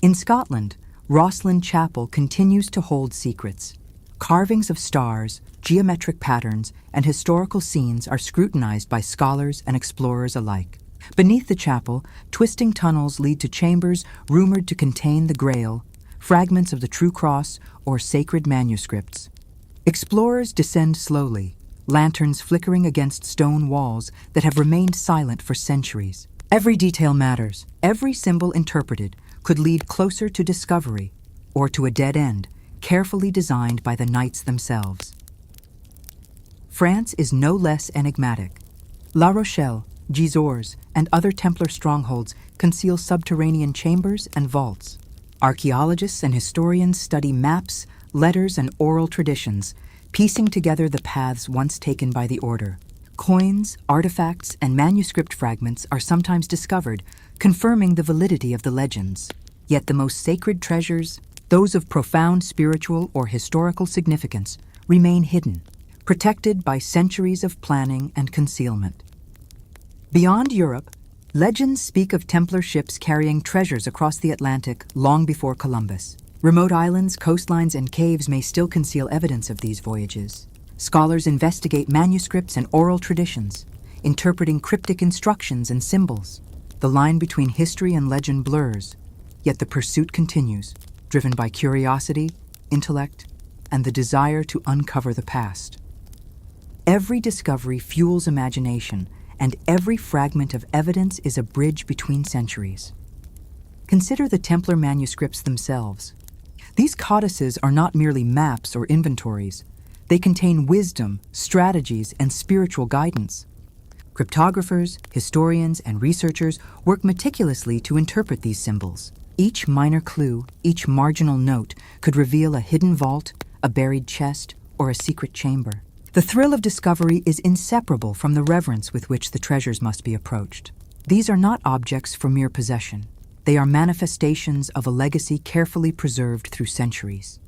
In Scotland, Rosslyn Chapel continues to hold secrets. Carvings of stars, geometric patterns, and historical scenes are scrutinized by scholars and explorers alike. Beneath the chapel, twisting tunnels lead to chambers rumored to contain the Grail, fragments of the True Cross, or sacred manuscripts. Explorers descend slowly, lanterns flickering against stone walls that have remained silent for centuries. Every detail matters. Every symbol interpreted could lead closer to discovery or to a dead end, carefully designed by the knights themselves. France is no less enigmatic. La Rochelle, Gisors, and other Templar strongholds conceal subterranean chambers and vaults. Archaeologists and historians study maps, letters, and oral traditions, piecing together the paths once taken by the Order. Coins, artifacts, and manuscript fragments are sometimes discovered, confirming the validity of the legends. Yet the most sacred treasures, those of profound spiritual or historical significance, remain hidden, protected by centuries of planning and concealment. Beyond Europe, legends speak of Templar ships carrying treasures across the Atlantic long before Columbus. Remote islands, coastlines, and caves may still conceal evidence of these voyages. Scholars investigate manuscripts and oral traditions, interpreting cryptic instructions and symbols. The line between history and legend blurs, yet the pursuit continues, driven by curiosity, intellect, and the desire to uncover the past. Every discovery fuels imagination, and every fragment of evidence is a bridge between centuries. Consider the Templar manuscripts themselves. These codices are not merely maps or inventories. They contain wisdom, strategies, and spiritual guidance. Cryptographers, historians, and researchers work meticulously to interpret these symbols. Each minor clue, each marginal note could reveal a hidden vault, a buried chest, or a secret chamber. The thrill of discovery is inseparable from the reverence with which the treasures must be approached. These are not objects for mere possession. They are manifestations of a legacy carefully preserved through centuries.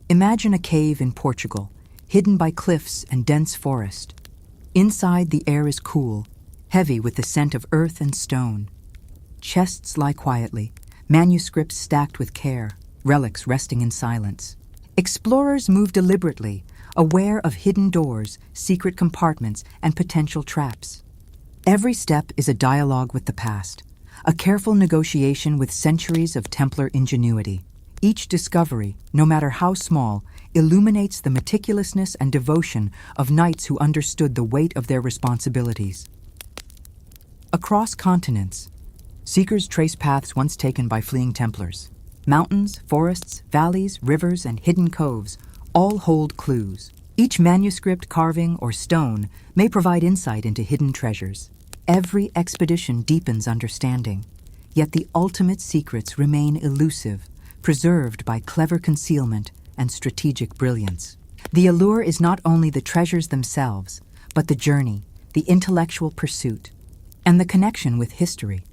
Imagine a cave in Portugal, hidden by cliffs and dense forest. Inside, the air is cool, heavy with the scent of earth and stone. Chests lie quietly, manuscripts stacked with care, relics resting in silence. Explorers move deliberately, aware of hidden doors, secret compartments, and potential traps. Every step is a dialogue with the past, a careful negotiation with centuries of Templar ingenuity. Each discovery, no matter how small, illuminates the meticulousness and devotion of knights who understood the weight of their responsibilities. Across continents, seekers trace paths once taken by fleeing Templars. Mountains, forests, valleys, rivers, and hidden coves all hold clues. Each manuscript, carving, or stone may provide insight into hidden treasures. Every expedition deepens understanding, yet the ultimate secrets remain elusive, preserved by clever concealment and strategic brilliance. The allure is not only the treasures themselves, but the journey, the intellectual pursuit, and the connection with history.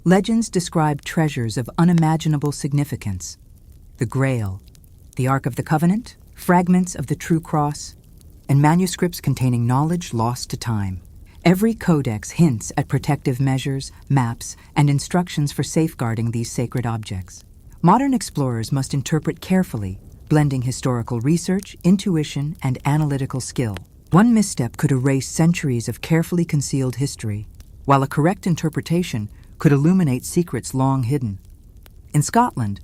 Legends describe treasures of unimaginable significance: the Grail, the Ark of the Covenant, fragments of the True Cross, and manuscripts containing knowledge lost to time. Every codex hints at protective measures, maps, and instructions for safeguarding these sacred objects. Modern explorers must interpret carefully, blending historical research, intuition, and analytical skill. One misstep could erase centuries of carefully concealed history, while a correct interpretation could illuminate secrets long hidden. In Scotland,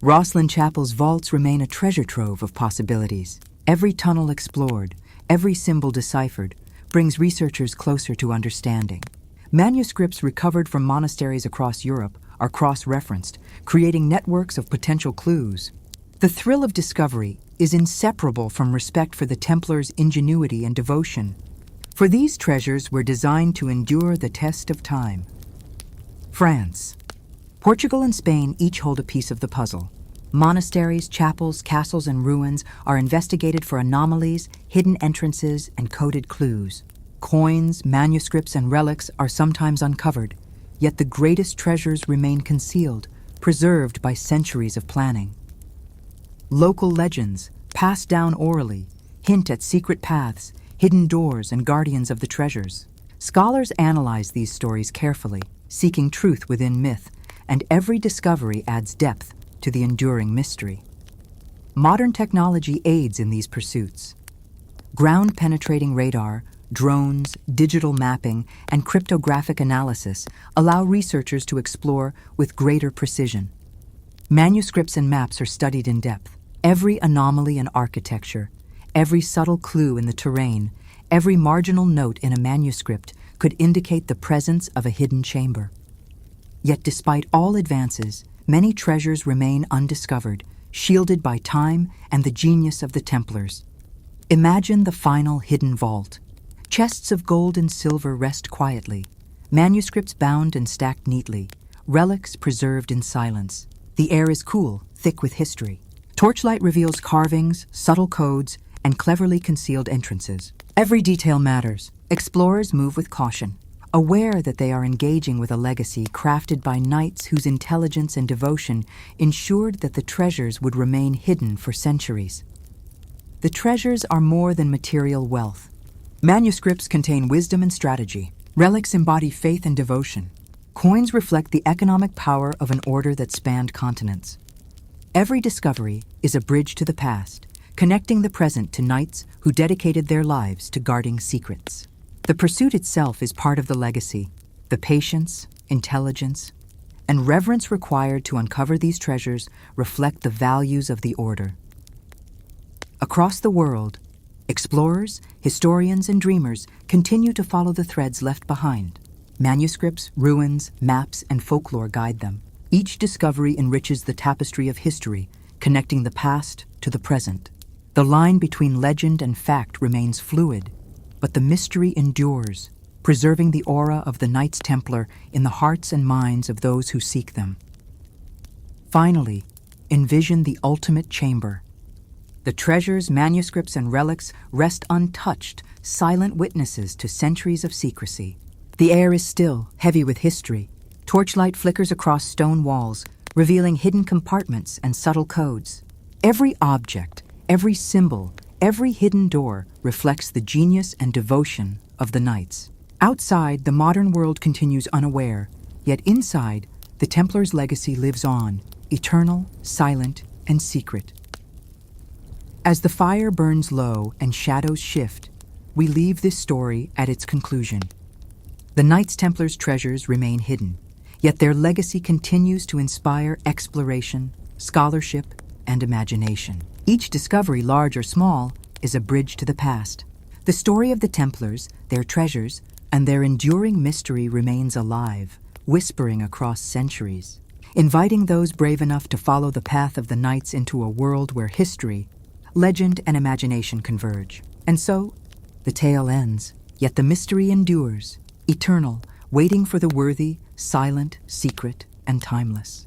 Rosslyn Chapel's vaults remain a treasure trove of possibilities. Every tunnel explored, every symbol deciphered, brings researchers closer to understanding. Manuscripts recovered from monasteries across Europe are cross-referenced, creating networks of potential clues. The thrill of discovery is inseparable from respect for the Templars' ingenuity and devotion, for these treasures were designed to endure the test of time. France. Portugal and Spain each hold a piece of the puzzle. Monasteries, chapels, castles, and ruins are investigated for anomalies, hidden entrances, and coded clues. Coins, manuscripts, and relics are sometimes uncovered, yet the greatest treasures remain concealed, preserved by centuries of planning. Local legends, passed down orally, hint at secret paths, hidden doors, and guardians of the treasures. Scholars analyze these stories carefully, seeking truth within myth, and every discovery adds depth to the enduring mystery. Modern technology aids in these pursuits. Ground-penetrating radar, drones, digital mapping, and cryptographic analysis allow researchers to explore with greater precision. Manuscripts and maps are studied in depth. Every anomaly in architecture, every subtle clue in the terrain, every marginal note in a manuscript could indicate the presence of a hidden chamber. Yet despite all advances, many treasures remain undiscovered, shielded by time and the genius of the Templars. Imagine the final hidden vault. Chests of gold and silver rest quietly, manuscripts bound and stacked neatly, relics preserved in silence. The air is cool, thick with history. Torchlight reveals carvings, subtle codes, and cleverly concealed entrances. Every detail matters. Explorers move with caution, aware that they are engaging with a legacy crafted by knights whose intelligence and devotion ensured that the treasures would remain hidden for centuries. The treasures are more than material wealth. Manuscripts contain wisdom and strategy. Relics embody faith and devotion. Coins reflect the economic power of an order that spanned continents. Every discovery is a bridge to the past, connecting the present to knights who dedicated their lives to guarding secrets. The pursuit itself is part of the legacy, the patience, intelligence, and reverence required to uncover these treasures reflect the values of the order. Across the world, explorers, historians, and dreamers continue to follow the threads left behind. Manuscripts, ruins, maps, and folklore guide them. Each discovery enriches the tapestry of history, connecting the past to the present. The line between legend and fact remains fluid, but the mystery endures, preserving the aura of the Knights Templar in the hearts and minds of those who seek them. Finally, envision the ultimate chamber. The treasures, manuscripts, and relics rest untouched, silent witnesses to centuries of secrecy. The air is still, heavy with history. Torchlight flickers across stone walls, revealing hidden compartments and subtle codes. Every object, every symbol, every hidden door reflects the genius and devotion of the knights. Outside, the modern world continues unaware, yet inside, the Templars' legacy lives on, eternal, silent, and secret. As the fire burns low and shadows shift, we leave this story at its conclusion. The Knights Templars' treasures remain hidden, yet their legacy continues to inspire exploration, scholarship, and imagination. Each discovery, large or small, is a bridge to the past. The story of the Templars, their treasures, and their enduring mystery remains alive, whispering across centuries, inviting those brave enough to follow the path of the Knights into a world where history, legend, and imagination converge. And so, the tale ends, yet the mystery endures, eternal, waiting for the worthy, silent, secret, and timeless.